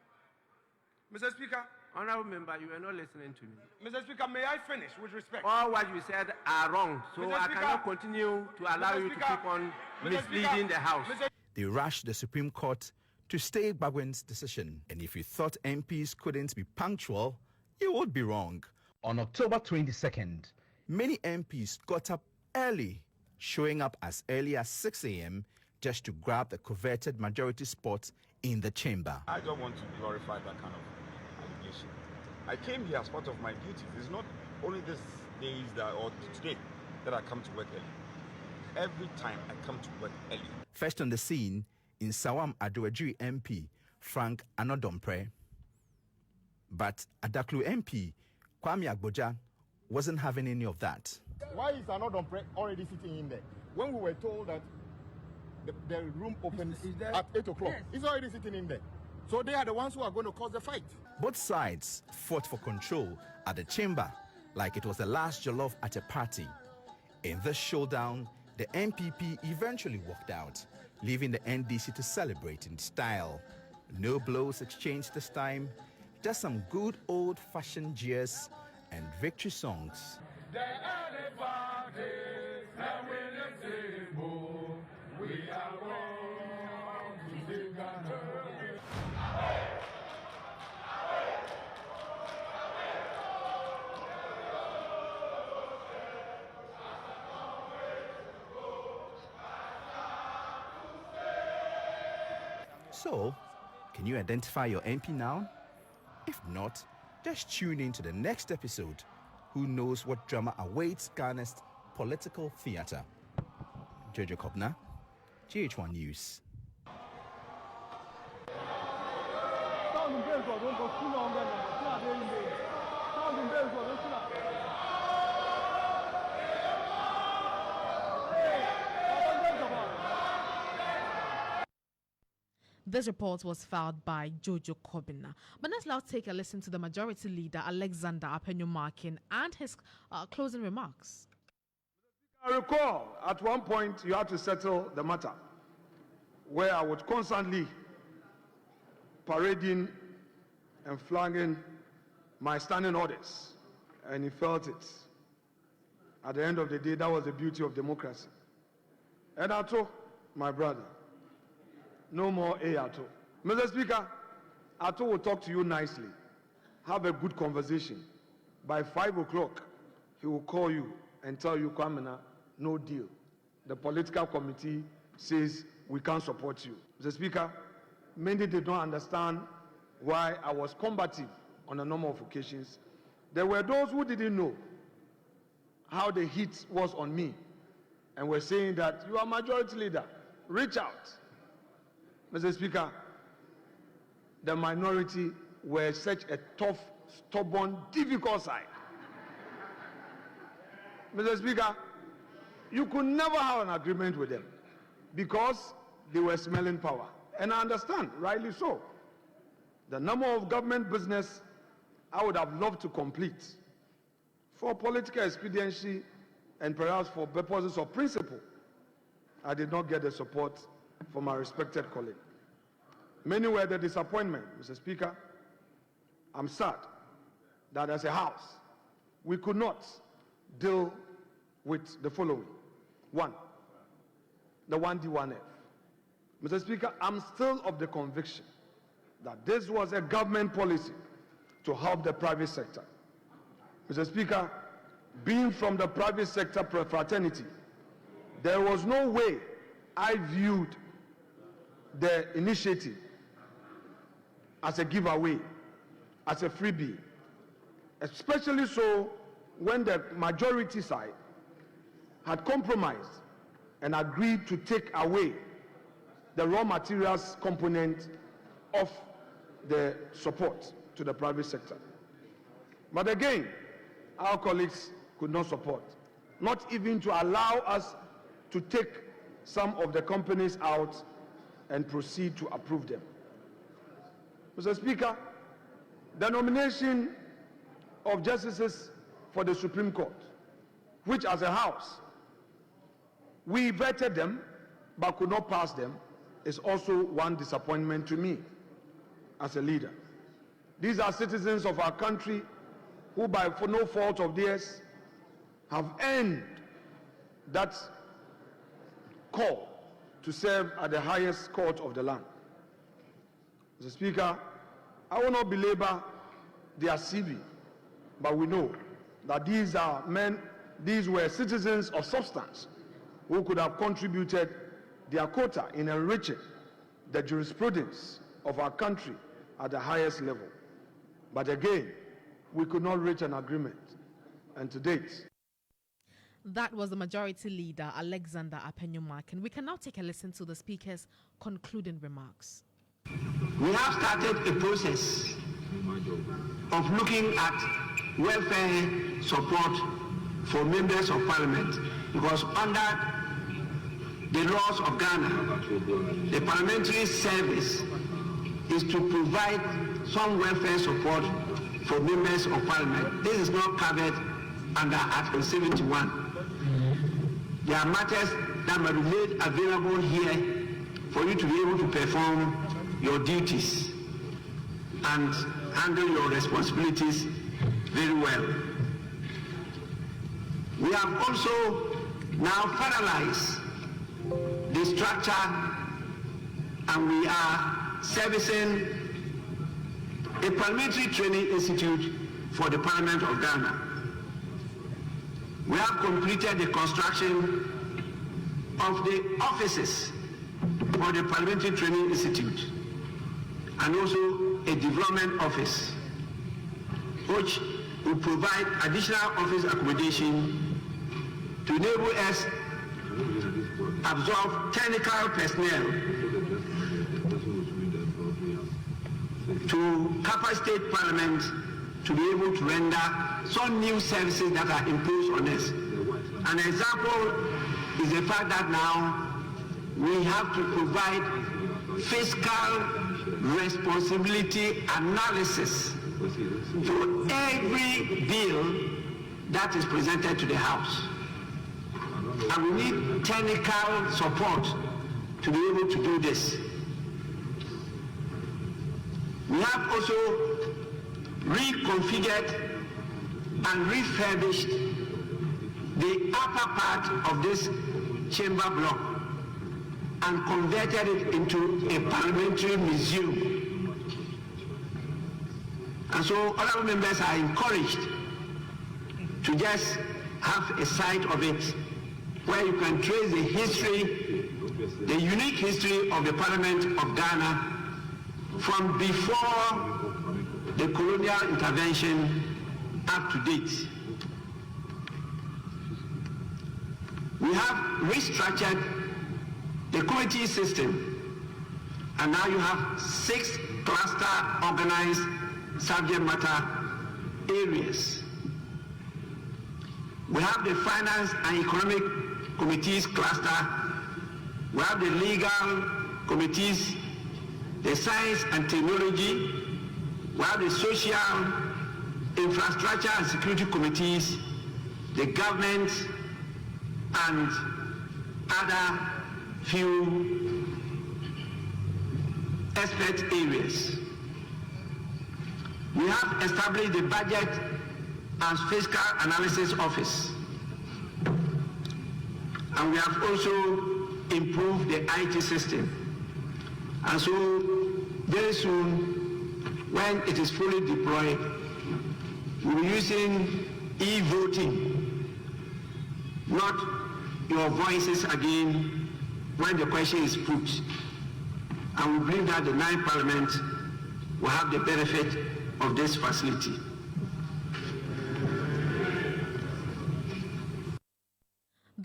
Mr. Speaker. Honorable member, you were not listening to me. Mr. Speaker, may I finish with respect? All what you said are wrong, so I cannot continue to allow you to keep on misleading the House. They rushed the Supreme Court to stay Bagwen's decision. And if you thought MPs couldn't be punctual, you would be wrong. On October 22nd, many MPs got up early, showing up as early as 6 a.m. just to grab the coveted majority spot in the chamber. I don't want to glorify that kind of allegation. I came here as part of my duties. It's not only these days or today that I come to work early. Every time I come to work early. First on the scene, in Sawam Adoajiri MP, Frank Anodompre. But Adaklu MP, Kwame Agboja, wasn't having any of that. Why is Anodompre already sitting in there? When we were told that the room opens at 8 o'clock, yes. He's already sitting in there. So they are the ones who are going to cause the fight. Both sides fought for control at the chamber like it was the last jollof at a party. In this showdown, the MPP eventually walked out, leaving the NDC to celebrate in style. No blows exchanged this time, just some good old-fashioned jeers and victory songs. So, can you identify your MP now? If not, just tune in to the next episode. Who knows what drama awaits Ghana's political theatre? Jojo Kobna, GH1 News. This report was filed by Jojo Kobina. But let's now take a listen to the majority leader, Alexander Apenyo-Markin, and his closing remarks. I recall at one point you had to settle the matter where I would constantly parading and flagging my standing orders, and he felt it. At the end of the day, that was the beauty of democracy. And I told my brother, no more Ato. Mr. Speaker, Ato will talk to you nicely. Have a good conversation. By 5 o'clock, he will call you and tell you, Kwamena, no deal. The political committee says we can't support you. Mr. Speaker, many did not understand why I was combative on a number of occasions. There were those who didn't know how the heat was on me and were saying that you are majority leader, reach out. Mr. Speaker, the minority were such a tough, stubborn, difficult side. Mr. Speaker, you could never have an agreement with them because they were smelling power. And I understand, rightly so. The number of government business I would have loved to complete for political expediency and perhaps for purposes of principle, I did not get the support from my respected colleague. Many were the disappointment, Mr. Speaker. I'm sad that as a House, we could not deal with the following. One, the 1D1F. Mr. Speaker, I'm still of the conviction that this was a government policy to help the private sector. Mr. Speaker, being from the private sector fraternity, there was no way I viewed the initiative as a giveaway, as a freebie, especially so when the majority side had compromised and agreed to take away the raw materials component of the support to the private sector. But again, our colleagues could not support, not even to allow us to take some of the companies out and proceed to approve them. Mr. Speaker, the nomination of justices for the Supreme Court, which as a House, we vetted them but could not pass them, is also one disappointment to me as a leader. These are citizens of our country who, for no fault of theirs, have earned that call to serve at the highest court of the land. Mr. Speaker, I will not belabor their CV, but we know that these were citizens of substance who could have contributed their quota in enriching the jurisprudence of our country at the highest level. But again, we could not reach an agreement, and to date. That was the Majority Leader, Alexander Apenyomak, and we can now take a listen to the Speaker's concluding remarks. We have started a process of looking at welfare support for members of Parliament, because under the laws of Ghana, the parliamentary service is to provide some welfare support for members of Parliament. This is not covered under Article 71. There are matters that may be made available here for you to be able to perform your duties and handle your responsibilities very well. We have also now finalized the structure, and we are servicing a parliamentary training institute for the Parliament of Ghana. We have completed the construction of the offices for the Parliamentary Training Institute and also a development office, which will provide additional office accommodation to enable us absorb technical personnel to capacitate Parliament to be able to render some new services that are imposed on us. An example is the fact that now we have to provide fiscal responsibility analysis for every bill that is presented to the House. And we need technical support to be able to do this. We have also reconfigured and refurbished the upper part of this chamber block and converted it into a parliamentary museum. And so other members are encouraged to just have a sight of it where you can trace the history, the unique history of the Parliament of Ghana from before the colonial intervention up to date. We have restructured the committee system, and now you have 6 cluster organized subject matter areas. We have the finance and economic committees cluster, we have the legal committees, the science and technology, we have the social, infrastructure and security committees, the government, and other few expert areas. We have established the Budget and Fiscal Analysis Office. And we have also improved the IT system. And so very soon, when it is fully deployed, we'll be using e-voting, not your voices again when the question is put. And we believe that the 9th Parliament will have the benefit of this facility.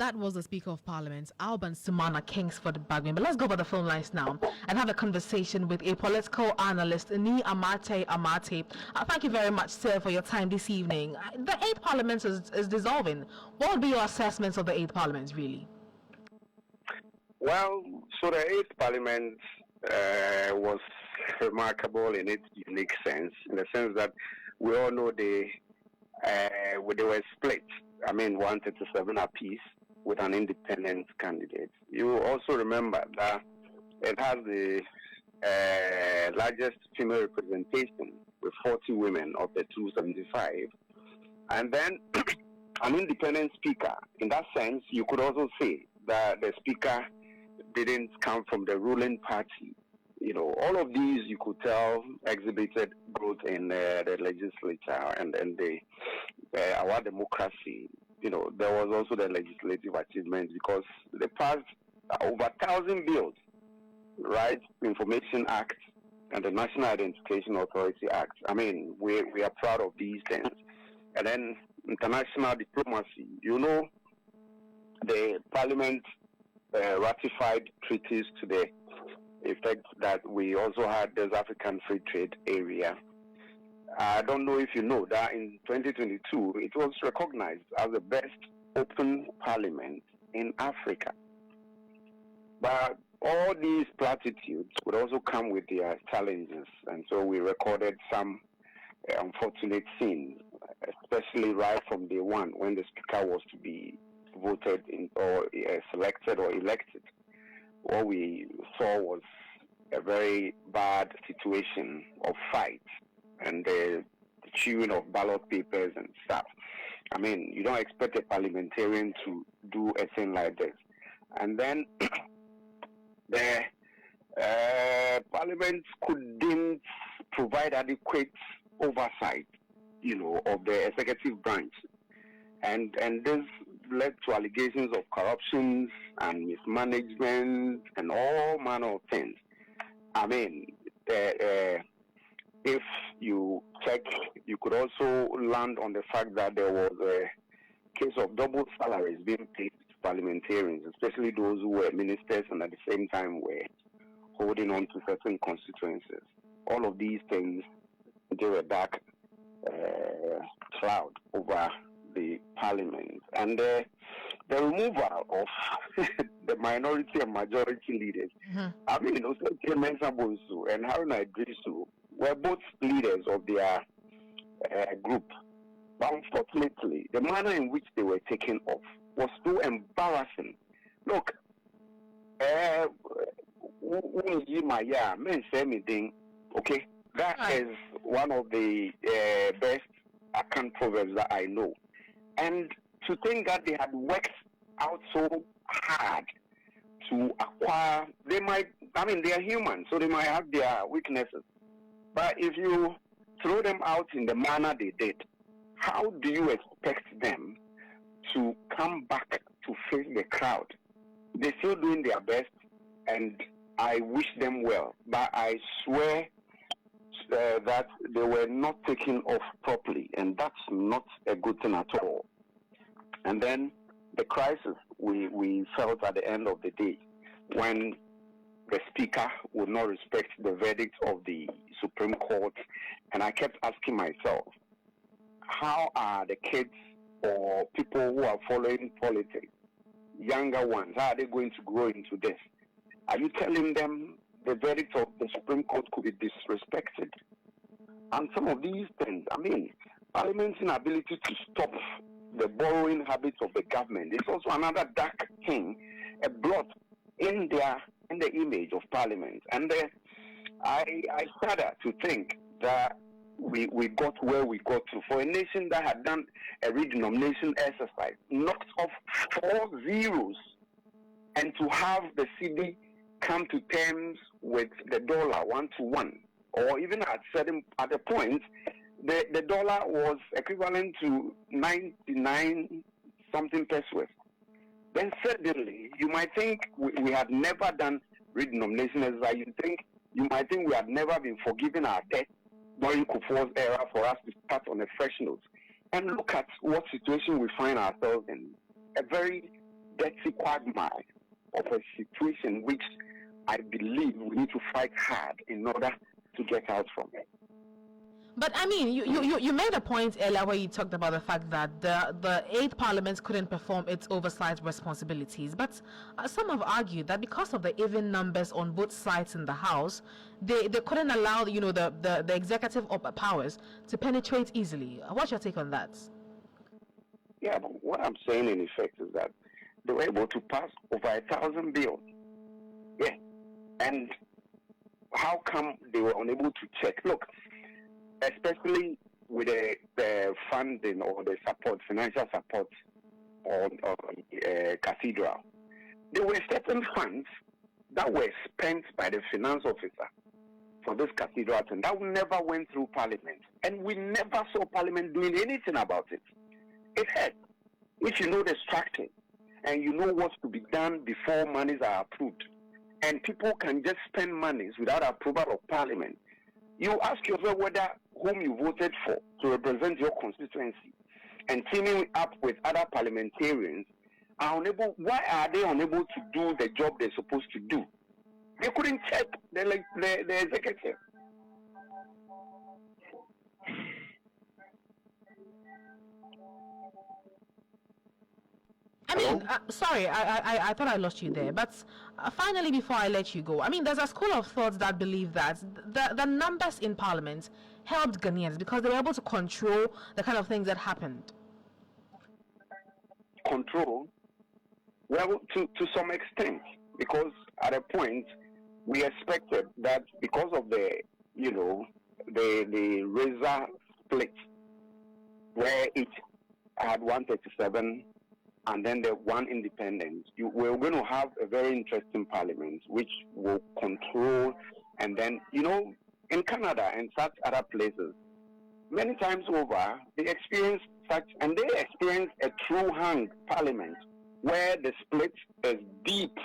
That was the Speaker of Parliament, Alban Sumana Kingsford Bagwin. But let's go over the phone lines now and have a conversation with a political analyst, Ni Amate Amate. Thank you very much, sir, for your time this evening. The 8th Parliament is dissolving. What would be your assessments of the 8th Parliament, really? Well, so the 8th Parliament was remarkable in its unique sense, in the sense that we all know they were split. 137 apiece with an independent candidate. You also remember that it has the largest female representation with 40 women of the 275. And then an independent speaker. In that sense, you could also say that the speaker didn't come from the ruling party. All of these, you could tell, exhibited growth in the legislature and our democracy. There was also the legislative achievement because they passed over 1,000 bills, right? Information Act and the National Identification Authority Act. We are proud of these things. And then international diplomacy. The Parliament ratified treaties to the effect that we also had this African Free Trade Area. I don't know if you know that in 2022, it was recognized as the best open parliament in Africa. But all these platitudes would also come with their challenges, and so we recorded some unfortunate scenes, especially right from day one when the speaker was to be voted in or selected or elected. What we saw was a very bad situation of fight and the chewing of ballot papers and stuff. You don't expect a parliamentarian to do a thing like this. And then the parliament couldn't provide adequate oversight, of the executive branch. And this led to allegations of corruption and mismanagement and all manner of things. If you check, you could also land on the fact that there was a case of double salaries being paid to parliamentarians, especially those who were ministers and at the same time were holding on to certain constituencies. All of these things gave a dark cloud over the parliament. And the removal of the minority and majority leaders. Clement Sabonsu and Haruna Idrisu were both leaders of their group. But unfortunately, the manner in which they were taken off was so embarrassing. Look, okay, that is one of the best Akan proverbs that I know. And to think that they had worked out so hard to acquire, they are human, so they might have their weaknesses. But if you throw them out in the manner they did, how do you expect them to come back to face the crowd? They're still doing their best, and I wish them well. But I swear that they were not taken off properly, and that's not a good thing at all. And then the crisis we felt at the end of the day when the speaker would not respect the verdict of the Supreme Court. And I kept asking myself, how are the kids or people who are following politics, younger ones, how are they going to grow into this? Are you telling them the verdict of the Supreme Court could be disrespected? And some of these things, Parliament's inability to stop the borrowing habits of the government is also another dark thing, a blot in the image of Parliament. And I started to think that we got where we got to. For a nation that had done a redenomination exercise, knocked off 4 zeros, and to have the cedi come to terms with the dollar 1-to-1, or even at a point, the dollar was equivalent to 99 something pesos. Then suddenly, you might think we had never done redenomination exercise. You might think we had never been forgiven our debt during Kufuor's era for us to start on a fresh note. And look at what situation we find ourselves in. A very dirty quagmire of a situation which I believe we need to fight hard in order to get out from it. But I mean, you made a point earlier where you talked about the fact that the 8th Parliament couldn't perform its oversight responsibilities. But some have argued that because of the even numbers on both sides in the House, they couldn't allow the executive powers to penetrate easily. What's your take on that? Yeah, but what I'm saying in effect is that they were able to pass over 1,000 bills. Yeah, and how come they were unable to check? Look, especially with the funding or the support, financial support on cathedral, there were certain funds that were spent by the finance officer for this cathedral, and that never went through Parliament, and we never saw Parliament doing anything about it. It had. If you know the structure and you know what's to be done before monies are approved, and people can just spend monies without approval of Parliament, you ask yourself whether whom you voted for to represent your constituency and teaming up with other parliamentarians are unable. Why are they unable to do the job they're supposed to do? They couldn't check the executive. I mean, sorry, I thought I lost you there. But finally, before I let you go, I mean, there's a school of thought that believe that the numbers in Parliament helped Ghanaians because they were able to control the kind of things that happened. Control? Well, to some extent, because at a point we expected that because of the razor split, where each had 137 and then the one independent, we're going to have a very interesting Parliament which will control. And then, in Canada and such other places, many times over, they experience a true hung Parliament where the split is deep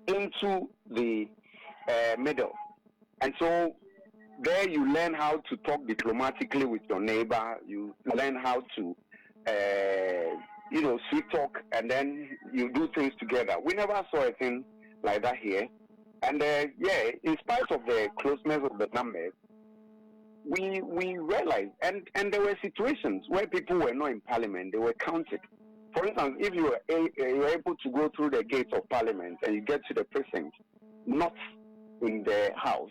into the middle. And so there you learn how to talk diplomatically with your neighbor, you learn how to sweet talk, and then you do things together. We never saw a thing like that here. And in spite of the closeness of the numbers, we realized, and there were situations where people were not in Parliament, they were counted. For instance, if you were able to go through the gates of Parliament and you get to the precinct, not in the House,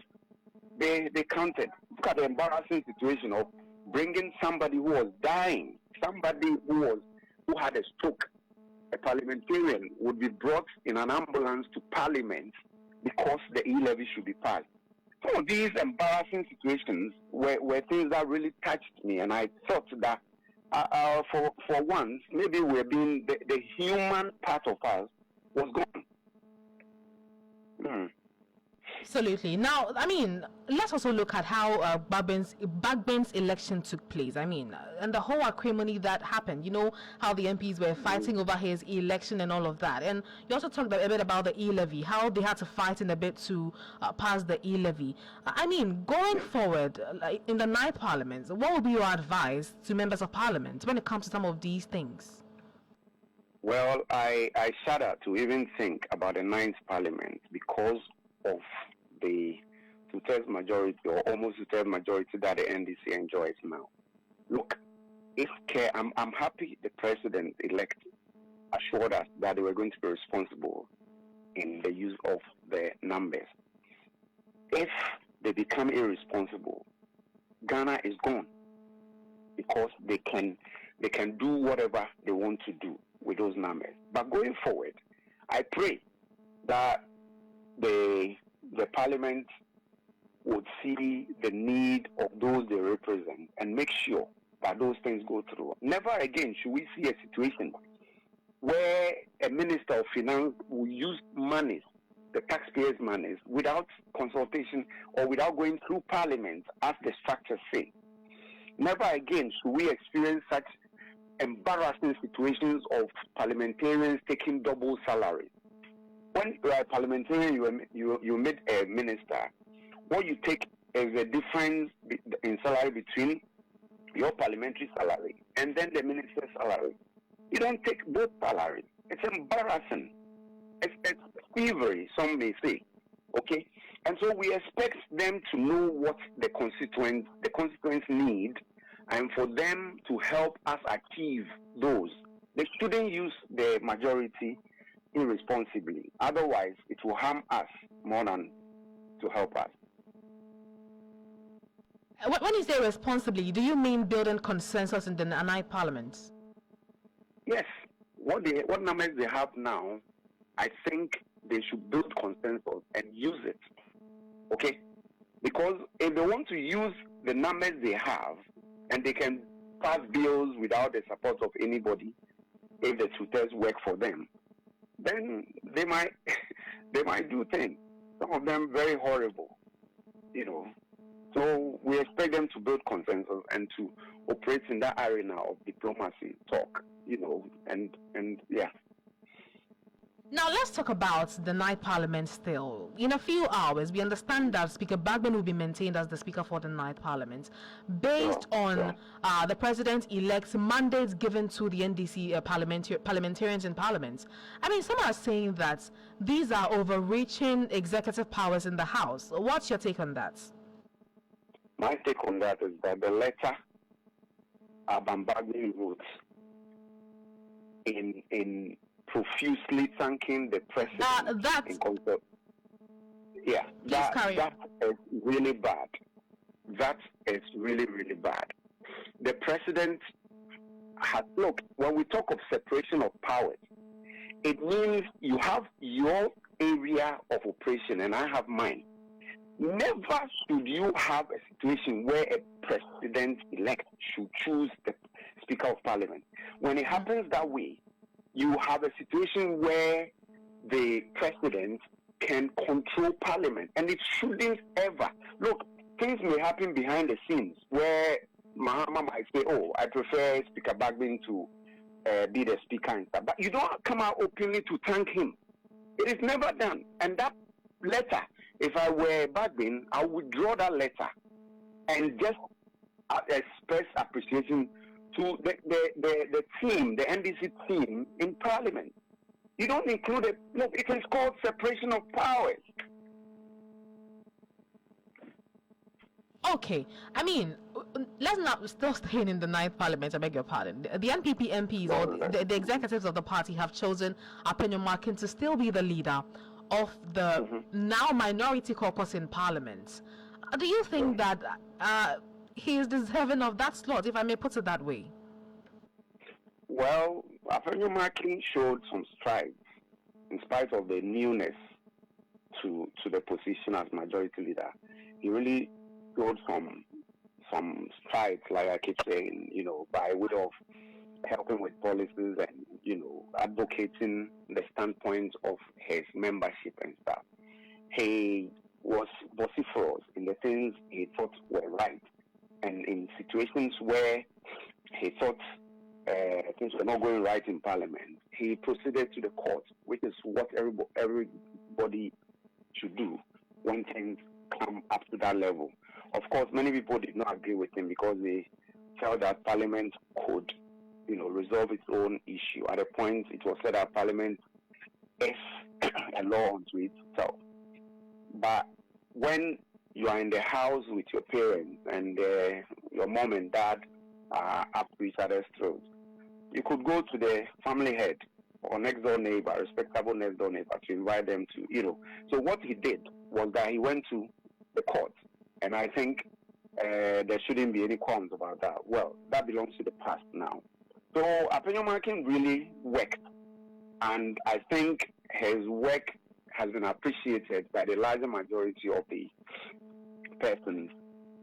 they counted. Look at the embarrassing situation of bringing somebody who was dying, somebody who had a stroke. A parliamentarian would be brought in an ambulance to Parliament because the e-levy should be passed. Some of these embarrassing situations were things that really touched me, and I thought that for once, maybe the human part of us was gone. Absolutely. Now, I mean, let's also look at how Bagben's election took place. I mean, and the whole acrimony that happened. You know, how the MPs were fighting over his election and all of that. And you also talked a bit about the e-levy, how they had to fight in a bit to pass the e-levy. I mean, going forward, in the 9th Parliament, what would be your advice to members of Parliament when it comes to some of these things? Well, I shudder to even think about the 9th Parliament because of the two-thirds majority or almost two-thirds majority that the NDC enjoys now. Look, I'm happy the president-elect assured us that they were going to be responsible in the use of the numbers. If they become irresponsible, Ghana is gone because they can do whatever they want to do with those numbers. But going forward, I pray that the Parliament would see the need of those they represent and make sure that those things go through. Never again should we see a situation where a minister of finance will use monies, the taxpayers' monies, without consultation or without going through Parliament, as the structures say. Never again should we experience such embarrassing situations of parliamentarians taking double salary. When you are a parliamentarian, you meet a minister, what you take is the difference in salary between your parliamentary salary and then the minister's salary. You don't take both salaries. It's embarrassing. It's thievery, some may say. Okay? And so we expect them to know what the constituents need, and for them to help us achieve those. They shouldn't use the majority irresponsibly. Otherwise, it will harm us more than to help us. When you say responsibly, do you mean building consensus in the Nanai Parliament? Yes. What numbers they have now, I think they should build consensus and use it. Okay? Because if they want to use the numbers they have, and they can pass bills without the support of anybody, if the tutors work for them, then they might do things. Some of them very horrible, So we expect them to build consensus and to operate in that arena of diplomacy, talk, and yeah. Now let's talk about the night parliament still. In a few hours, we understand that Speaker Bagman will be maintained as the Speaker for the night parliament, based on the President-elect's mandates given to the NDC parliamentarians in Parliament. I mean, some are saying that these are overreaching executive powers in the House. What's your take on that? My take on that is that the letter Bagman wrote in profusely thanking the president in concert. Yeah, that is really bad. That is really, really bad. The president has, look, when we talk of separation of powers, it means you have your area of operation and I have mine. Never should you have a situation where a president-elect should choose the Speaker of Parliament. When it happens that way, you have a situation where the president can control Parliament, and it shouldn't ever. Look, things may happen behind the scenes where Mahama might say, "Oh, I prefer Speaker Bagman to be the Speaker," and stuff. But you don't come out openly to thank him. It is never done. And that letter, if I were Bagman, I would draw that letter and just express appreciation to the team, the NDC team in Parliament. You don't include it. Look, it is called separation of powers. Okay, I mean, let's not still staying in the ninth Parliament. I beg your pardon. The NPP MPs or the executives of the party have chosen Apenyo Markin to still be the leader of the now minority caucus in Parliament. Do you think that he is deserving of that slot, if I may put it that way? Well, Apenyo Markin showed some strides in spite of the newness to the position as majority leader. He really showed some strides, like I keep saying, by way of helping with policies and, advocating the standpoint of his membership and stuff. He was vociferous in the things he thought were right. And in situations where he thought things were not going right in Parliament, he proceeded to the court, which is what everybody should do when things come up to that level. Of course, many people did not agree with him because they felt that Parliament could, resolve its own issue. At a point, it was said that Parliament is a law unto itself. But when you are in the house with your parents and your mom and dad are up to each other's throats, you could go to the family head or next door neighbor, respectable next door neighbor, to invite them to, So what he did was that he went to the court, and I think there shouldn't be any qualms about that. Well, that belongs to the past now. So Apenyo Markin really worked, and I think his work has been appreciated by the larger majority of the persons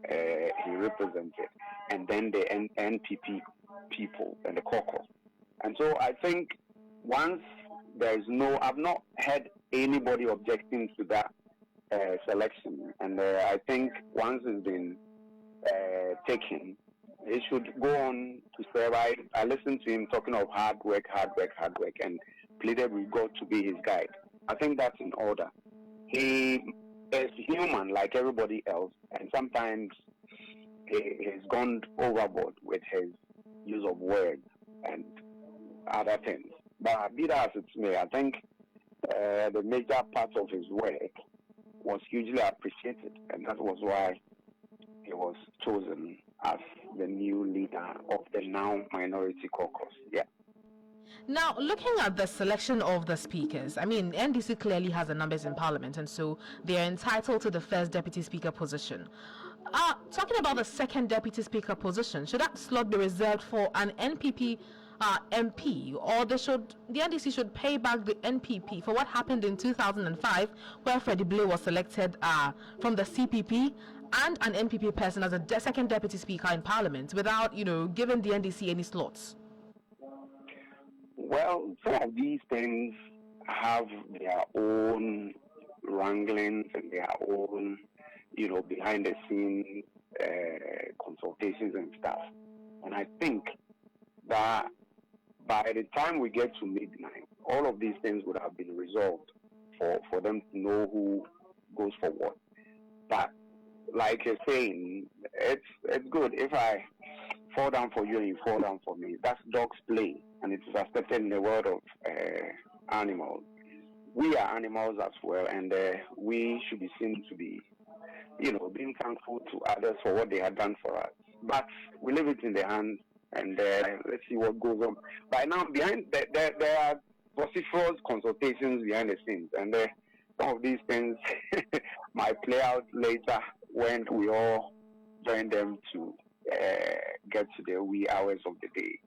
he represented, and then the NPP people and the caucus. And so I think once there is I've not heard anybody objecting to that selection, and I think once it's been taken, he should go on to serve. I listened to him talking of hard work, and pleaded with God to be his guide. I think that's in order. He is human like everybody else, and sometimes he's gone overboard with his use of words and other things. But be that as it may, I think the major part of his work was hugely appreciated, and that was why he was chosen as the new leader of the now minority caucus. Yeah. Now, looking at the selection of the speakers, I mean, NDC clearly has the numbers in Parliament, and so they are entitled to the first deputy speaker position. Talking about the second deputy speaker position, should that slot be reserved for an NPP MP, or the NDC should pay back the NPP for what happened in 2005, where Freddie Blay was selected from the CPP and an NPP person as a second deputy speaker in Parliament without, giving the NDC any slots? Well, some of these things have their own wranglings and their own, behind the scenes consultations and stuff. And I think that by the time we get to midnight, all of these things would have been resolved for them to know who goes for what. But like you're saying, it's good if I fall down for you and you fall down for me. That's dog's play, and it is accepted in the world of animals. We are animals as well, and we should be seen to be, being thankful to others for what they have done for us. But we leave it in their hands, and let's see what goes on. By now, there are vociferous consultations behind the scenes, and some of these things might play out later when we all join them to get to the wee hours of the day.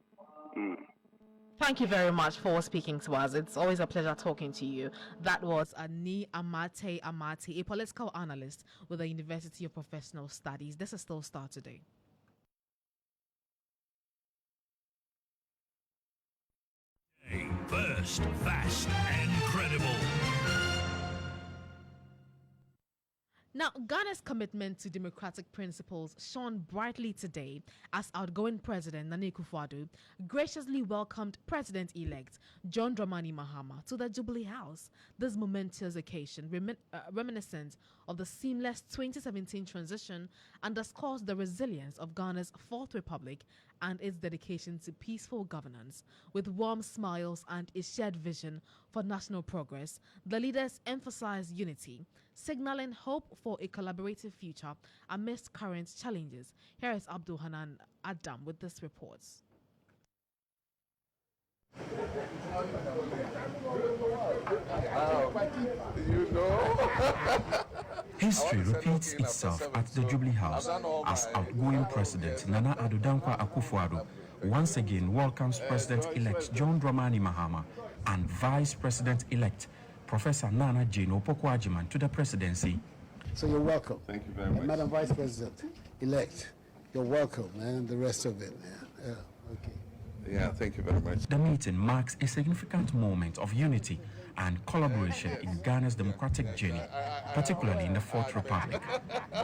Thank you very much for speaking to us. It's always a pleasure talking to you. That was Ani Amate, a political analyst with the University of Professional Studies. This is still Starr Today. First, fast, and credible. Now, Ghana's commitment to democratic principles shone brightly today as outgoing President Nana Akufo-Addo graciously welcomed President-elect John Dramani Mahama to the Jubilee House. This momentous occasion, reminiscent of the seamless 2017 transition, underscores the resilience of Ghana's Fourth Republic and its dedication to peaceful governance. With warm smiles and a shared vision for national progress, the leaders emphasized unity, signaling hope for a collaborative future amidst current challenges. Here is Abdul Hanan Adam with this report. History repeats itself at the Jubilee House as outgoing President Nana Addo Dankwa Akufo-Addo once again welcomes President-elect John Dramani Mahama and Vice President-elect Professor Nana Jane Opoku-Agyeman to the presidency. So you're welcome. Thank you very much. Madam Vice President-elect, you're welcome, and the rest of it. Yeah, okay. Yeah, thank you very much. The meeting marks a significant moment of unity and collaboration in Ghana's democratic journey, particularly in the Fourth Republic.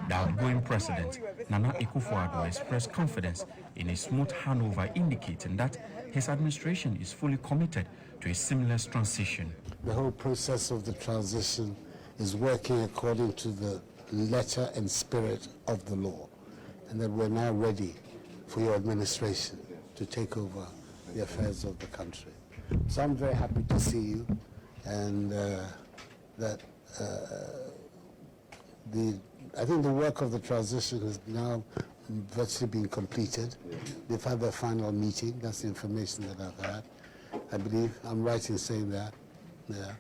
The outgoing president, Nana Akufo-Addo, expressed confidence in a smooth handover, indicating that his administration is fully committed to a seamless transition. The whole process of the transition is working according to the letter and spirit of the law, and that we're now ready for your administration to take over the affairs of the country. So I'm very happy to see you, and that I think the work of the transition has now virtually been completed. They've had their final meeting. That's the information that I've had. I believe I'm right in saying that. Yeah.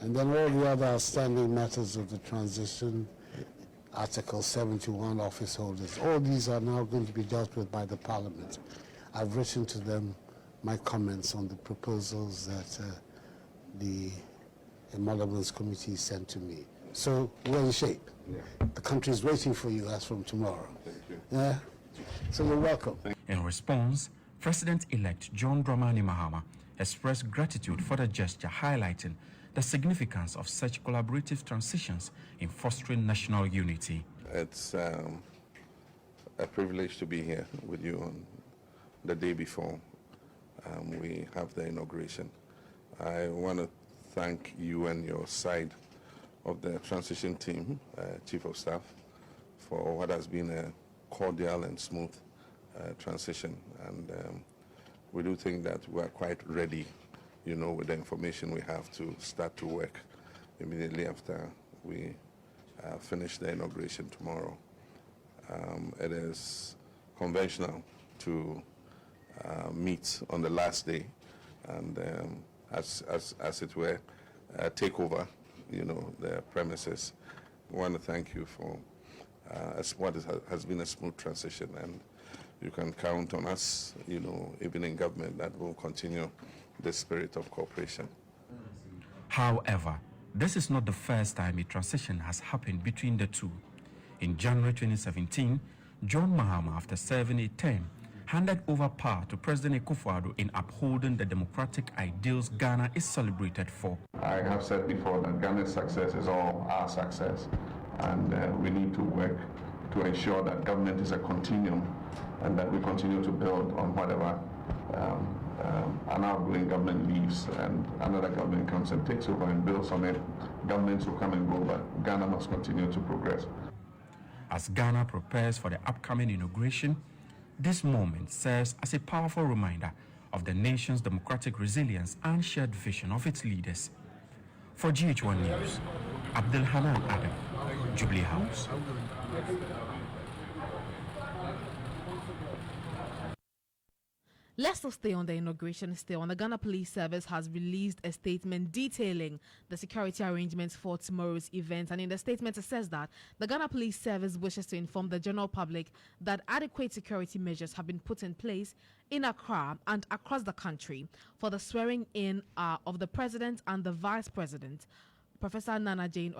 And then all the other outstanding matters of the transition, Article 71, office holders, all these are now going to be dealt with by the Parliament. I've written to them my comments on the proposals that the Emoluments Committee sent to me. So we're in shape. Yeah. The country is waiting for you as from tomorrow. Thank you. Yeah. So you're welcome. In response, President-elect John Dramani Mahama expressed gratitude for the gesture, highlighting the significance of such collaborative transitions in fostering national unity. It's a privilege to be here with you on the day before we have the inauguration. I want to thank you and your side of the transition team, Chief of Staff, for what has been a cordial and smooth transition. And we do think that we are quite ready with the information we have to start to work immediately after we finish the inauguration tomorrow. It is conventional to meet on the last day and as it were, take over, the premises. I want to thank you for what has been a smooth transition, and you can count on us, even in government, that will continue the spirit of cooperation. However, this is not the first time a transition has happened between the two. In January 2017, John Mahama, after serving a term, handed over power to President Akufo-Addo in upholding the democratic ideals Ghana is celebrated for. I have said before that Ghana's success is all our success, and we need to work to ensure that government is a continuum and that we continue to build on whatever an outgoing government leaves and another government comes and takes over and builds on it. Governments will come and go, but Ghana must continue to progress. As Ghana prepares for the upcoming inauguration, this moment serves as a powerful reminder of the nation's democratic resilience and shared vision of its leaders. For GH1 News, Abdul Hanan Adam, Jubilee House. Let's still stay on the inauguration still. And the Ghana Police Service has released a statement detailing the security arrangements for tomorrow's event. And in the statement, it says that the Ghana Police Service wishes to inform the general public that adequate security measures have been put in place in Accra and across the country for the swearing in of the President and the Vice President, Professor Nana Jane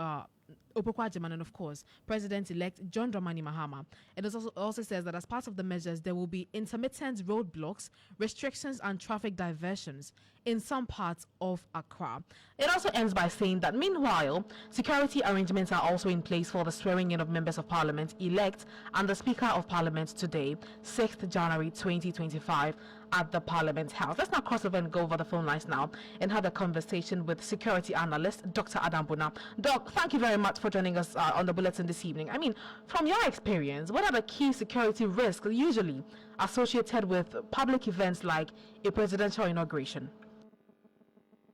Opoku-Agyeman, and of course, President-elect John Dramani Mahama. It also says that as part of the measures, there will be intermittent roadblocks, restrictions, and traffic diversions in some parts of Accra. It also ends by saying that meanwhile, security arrangements are also in place for the swearing in of members of Parliament elect and the Speaker of Parliament today, 6th January 2025, at the Parliament House. Let's now cross over and go over the phone lines now and have a conversation with security analyst Dr. Adam Buna. Doc, thank you very much for joining us on the bulletin this evening. I mean, from your experience, what are the key security risks usually associated with public events like a presidential inauguration?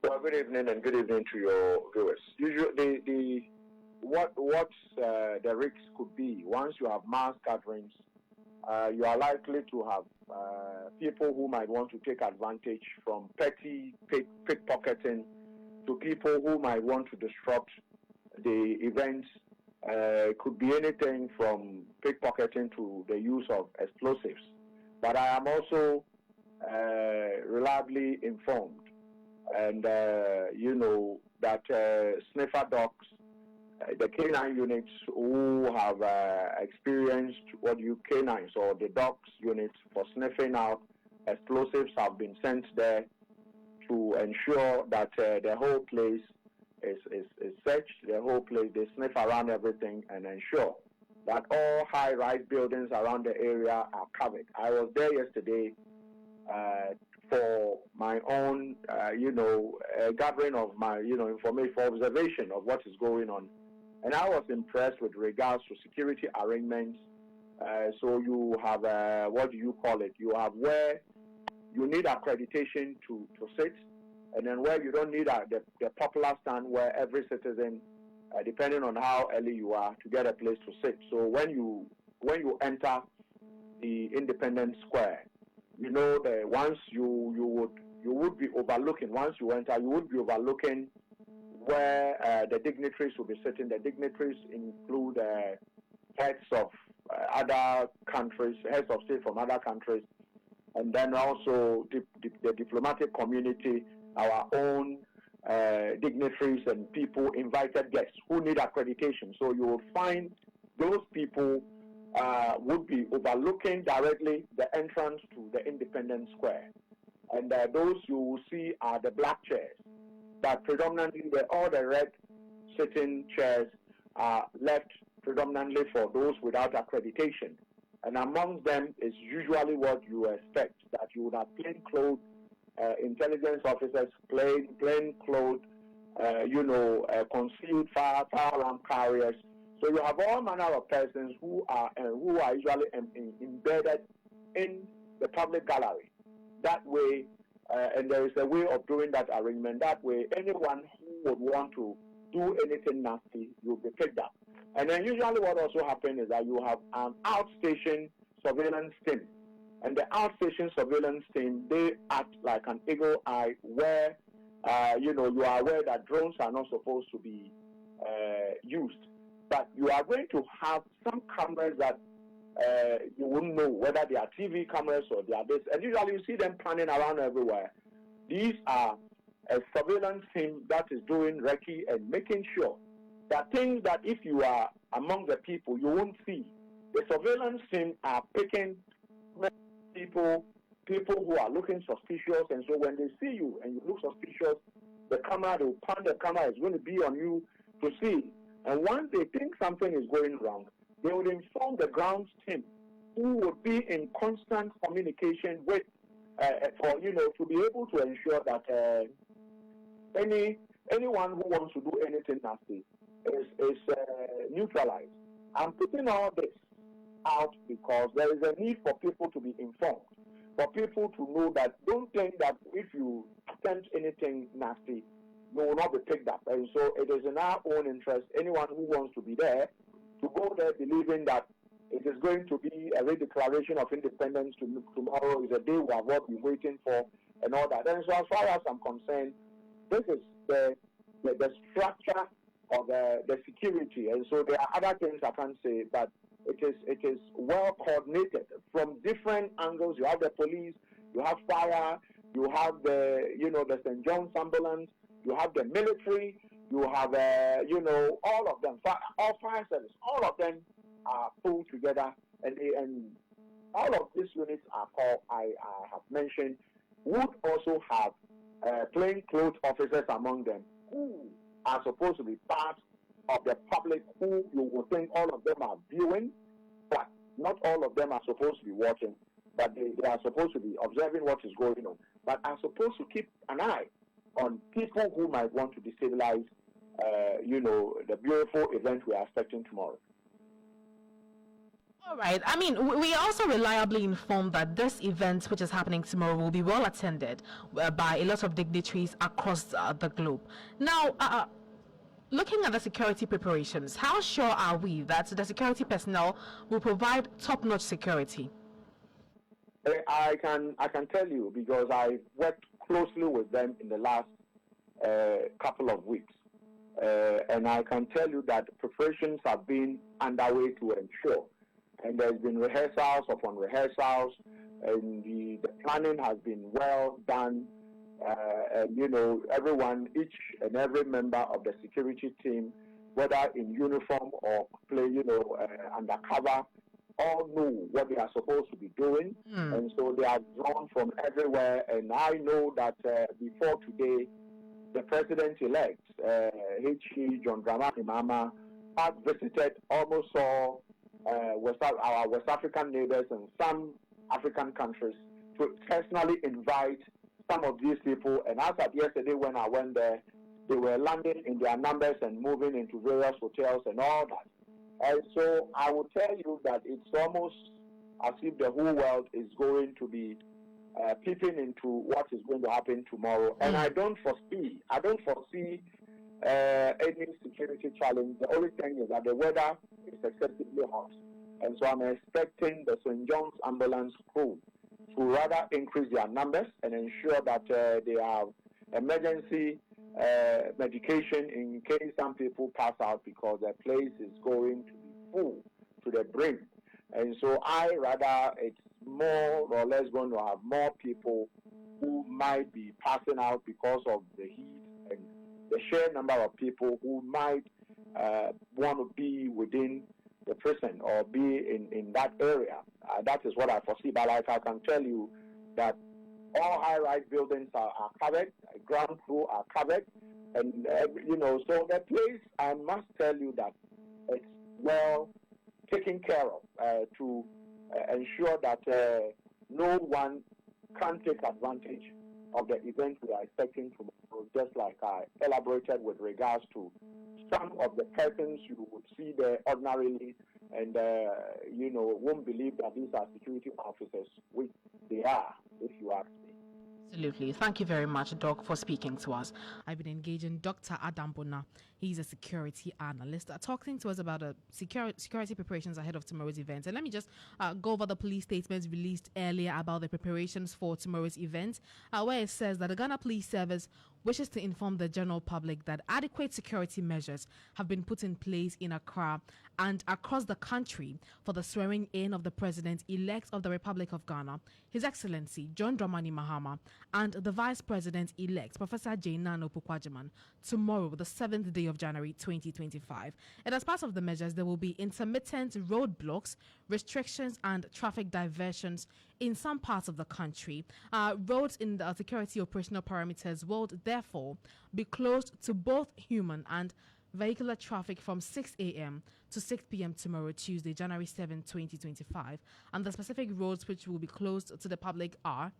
Well, good evening and good evening to your viewers. Usually, what the risks could be once you have mass gatherings, you are likely to have people who might want to take advantage from petty pickpocketing to people who might want to disrupt the events. It could be anything from pickpocketing to the use of explosives. But I am also reliably informed, and that sniffer dogs, the canine units who have experienced canines or the dogs units for sniffing out explosives have been sent there to ensure that the whole place is searched, the whole place, they sniff around everything and ensure that all high-rise buildings around the area are covered. I was there yesterday for my own, gathering of my, information, for observation of what is going on. And I was impressed with regards to security arrangements. So you have, you have where you need accreditation to sit, and then where you don't need the popular stand where every citizen, depending on how early you are, to get a place to sit. So when you enter the Independence Square, that once you would be overlooking, once you enter, you would be overlooking where the dignitaries will be sitting. The dignitaries include heads of other countries, heads of state from other countries, and then also the diplomatic community, our own dignitaries and people, invited guests who need accreditation. So you will find those people would be overlooking directly the entrance to the Independence Square. And those you will see are the black chairs. But predominantly, all the red sitting chairs are left predominantly for those without accreditation. And amongst them is usually what you expect, that you would have plainclothes intelligence officers, plainclothes, concealed firearm carriers. So you have all manner of persons who are usually embedded in the public gallery. That way, and there is a way of doing that arrangement. That way, anyone who would want to do anything nasty will be picked up. And then usually what also happens is that you have an outstation surveillance team. And the outstation surveillance team, they act like an eagle eye where, you are aware that drones are not supposed to be used. But you are going to have some cameras that you wouldn't know whether they are TV cameras or they are this. And usually you see them panning around everywhere. These are a surveillance team that is doing recce and making sure that things that if you are among the people, you won't see. The surveillance team are picking people who are looking suspicious, and so when they see you and you look suspicious, the camera, they will pan the camera, is going to be on you to see. And once they think something is going wrong, they would inform the ground team, who would be in constant communication with, to be able to ensure that anyone who wants to do anything nasty is neutralized. I'm putting all this out because there is a need for people to be informed, for people to know that don't think that if you attempt anything nasty, you will not be picked up. And so it is in our own interest, anyone who wants to be there, to go there believing that it is going to be a redeclaration of independence tomorrow is a day we have all been waiting for and all that. And so as far as I'm concerned, this is the structure of the security. And so there are other things I can't say, but it is well coordinated from different angles. You have the police, you have fire, you have the St. John's ambulance, you have the military, you have all of them, all fire service, all of them are pulled together, and all of these units are called, I have mentioned, would also have plainclothes officers among them who are supposed to be part of the public, who you would think all of them are viewing, but not all of them are supposed to be watching, but they are supposed to be observing what is going on, but are supposed to keep an eye on people who might want to destabilize, the beautiful event we are expecting tomorrow. All right. I mean, we also reliably informed that this event, which is happening tomorrow, will be well attended by a lot of dignitaries across the globe. Now, looking at the security preparations, how sure are we that the security personnel will provide top-notch security? I can tell you because I worked closely with them in the last couple of weeks. And I can tell you that preparations have been underway to ensure. And there's been rehearsals upon rehearsals, and the planning has been well done. And, everyone, each and every member of the security team, whether in uniform or undercover, all know what they are supposed to be doing. And so they are drawn from everywhere. And I know that before today, the president-elect, H.E. John Dramani Mahama, had visited almost all our West African neighbors and some African countries to personally invite some of these people. And as of yesterday when I went there, they were landing in their numbers and moving into various hotels and all that. And so I will tell you that it's almost as if the whole world is going to be peeping into what is going to happen tomorrow. And I don't foresee any security challenge. The only thing is that the weather is excessively hot. And so I'm expecting the St. John's ambulance crew to rather increase their numbers and ensure that they have emergency medication in case some people pass out, because the place is going to be full to the brim. And so it's more or less going to have more people who might be passing out because of the heat, and the sheer number of people who might want to be within the prison or be in that area. That is what I foresee. But like I can tell you that all high-rise buildings are covered, ground crew are covered, and so the place, I must tell you that it's well taken care of to ensure that no one can take advantage of the event we are expecting tomorrow, just like I elaborated with regards to some of the persons you would see there ordinarily and, won't believe that these are security officers, which they are, if you ask me. Absolutely. Thank you very much, Doc, for speaking to us. I've been engaging Dr. Adam Bona. He's a security analyst, talking to us about security preparations ahead of tomorrow's event. And let me just go over the police statements released earlier about the preparations for tomorrow's event, where it says that the Ghana Police Service wishes to inform the general public that adequate security measures have been put in place in Accra and across the country for the swearing in of the President-elect of the Republic of Ghana, His Excellency John Dramani Mahama, and the Vice President-elect, Professor Nana Opukwajiman, tomorrow, the 7th day of January 2025. And as part of the measures, there will be intermittent roadblocks, restrictions, and traffic diversions in some parts of the country. Roads in the security operational parameters will therefore be closed to both human and vehicular traffic from 6 a.m. to 6 p.m. tomorrow, Tuesday, January 7, 2025. And the specific roads which will be closed to the public are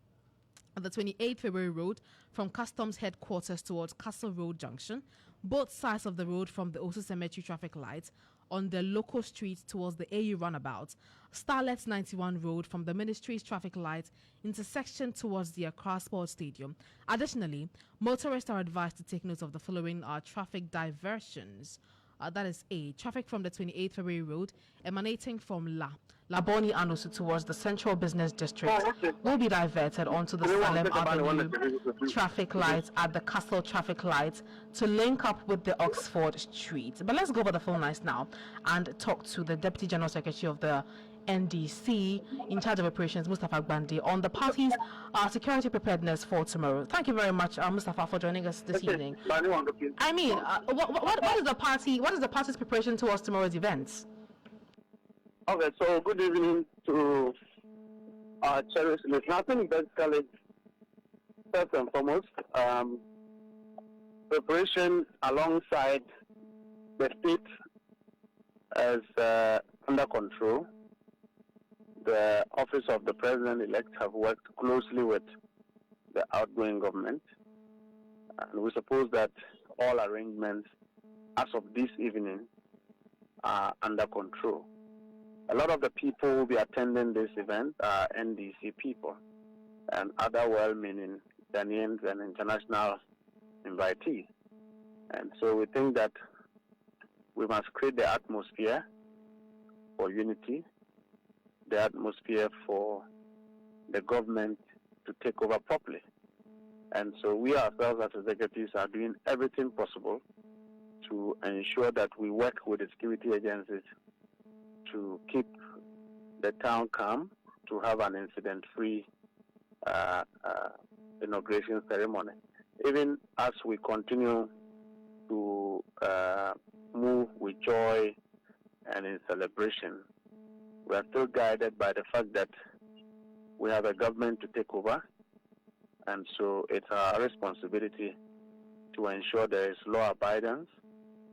the 28th February Road from Customs Headquarters towards Castle Road Junction, both sides of the road from the Osu Cemetery traffic lights, on the local street towards the AU Runabout, Starlet 91 Road from the Ministry's traffic light intersection towards the Accra Sports Stadium. Additionally, motorists are advised to take note of the following traffic diversions. That is A, traffic from the 28th February Road emanating from Laboni Anosu towards the Central Business District will be diverted onto the Salem Avenue traffic lights at the Castle traffic lights to link up with the Oxford Street. But let's go over the phone lines now and talk to the Deputy General Secretary of the NDC in charge of operations, Mustafa Gbandi, on the party's security preparedness for tomorrow. Thank you very much, Mustafa, for joining us this evening. I mean, what is the party? What is the party's preparation towards tomorrow's events? Okay, so good evening to our cherished listeners. I think basically, first and foremost, preparation alongside the state is under control. The office of the president-elect have worked closely with the outgoing government, and we suppose that all arrangements as of this evening are under control. A lot of the people who will be attending this event are NDC people and other well-meaning Ghanaians and international invitees. And so we think that we must create the atmosphere for unity, the atmosphere for the government to take over properly. And so we ourselves as executives are doing everything possible to ensure that we work with the security agencies to keep the town calm, to have an incident-free inauguration ceremony. Even as we continue to move with joy and in celebration, we are still guided by the fact that we have a government to take over, and so it's our responsibility to ensure there is law abidance,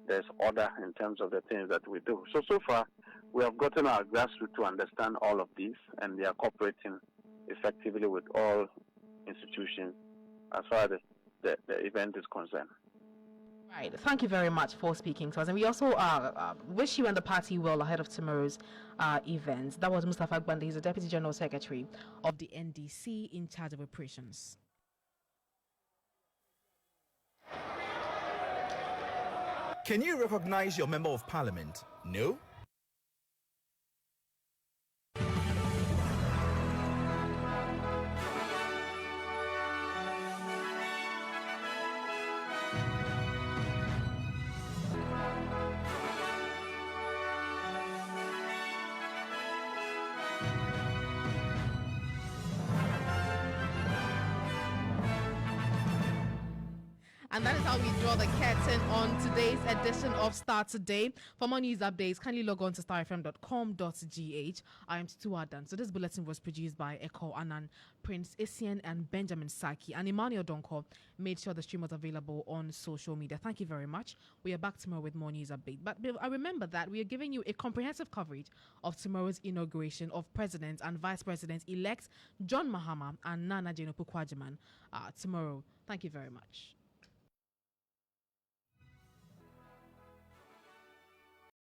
there's order in terms of the things that we do. So far, we have gotten our grassroots to understand all of these, and they are cooperating effectively with all institutions as far as the event is concerned. Right. Thank you very much for speaking to us. And we also wish you and the party well ahead of tomorrow's events. That was Mustafa Gbandi. He's the Deputy General Secretary of the NDC in charge of operations. Can you recognize your member of parliament? No? And that is how we draw the curtain on today's edition of Starr Today. For more news updates, kindly log on to starfm.com.gh. I am Tutuwaa Danso. This bulletin was produced by Eko Anan, Prince Essien, and Benjamin Saki. And Emmanuel Donko made sure the stream was available on social media. Thank you very much. We are back tomorrow with more news update. But I remember that we are giving you a comprehensive coverage of tomorrow's inauguration of President and Vice President-elect John Mahama and Nana Opukwajiman tomorrow. Thank you very much.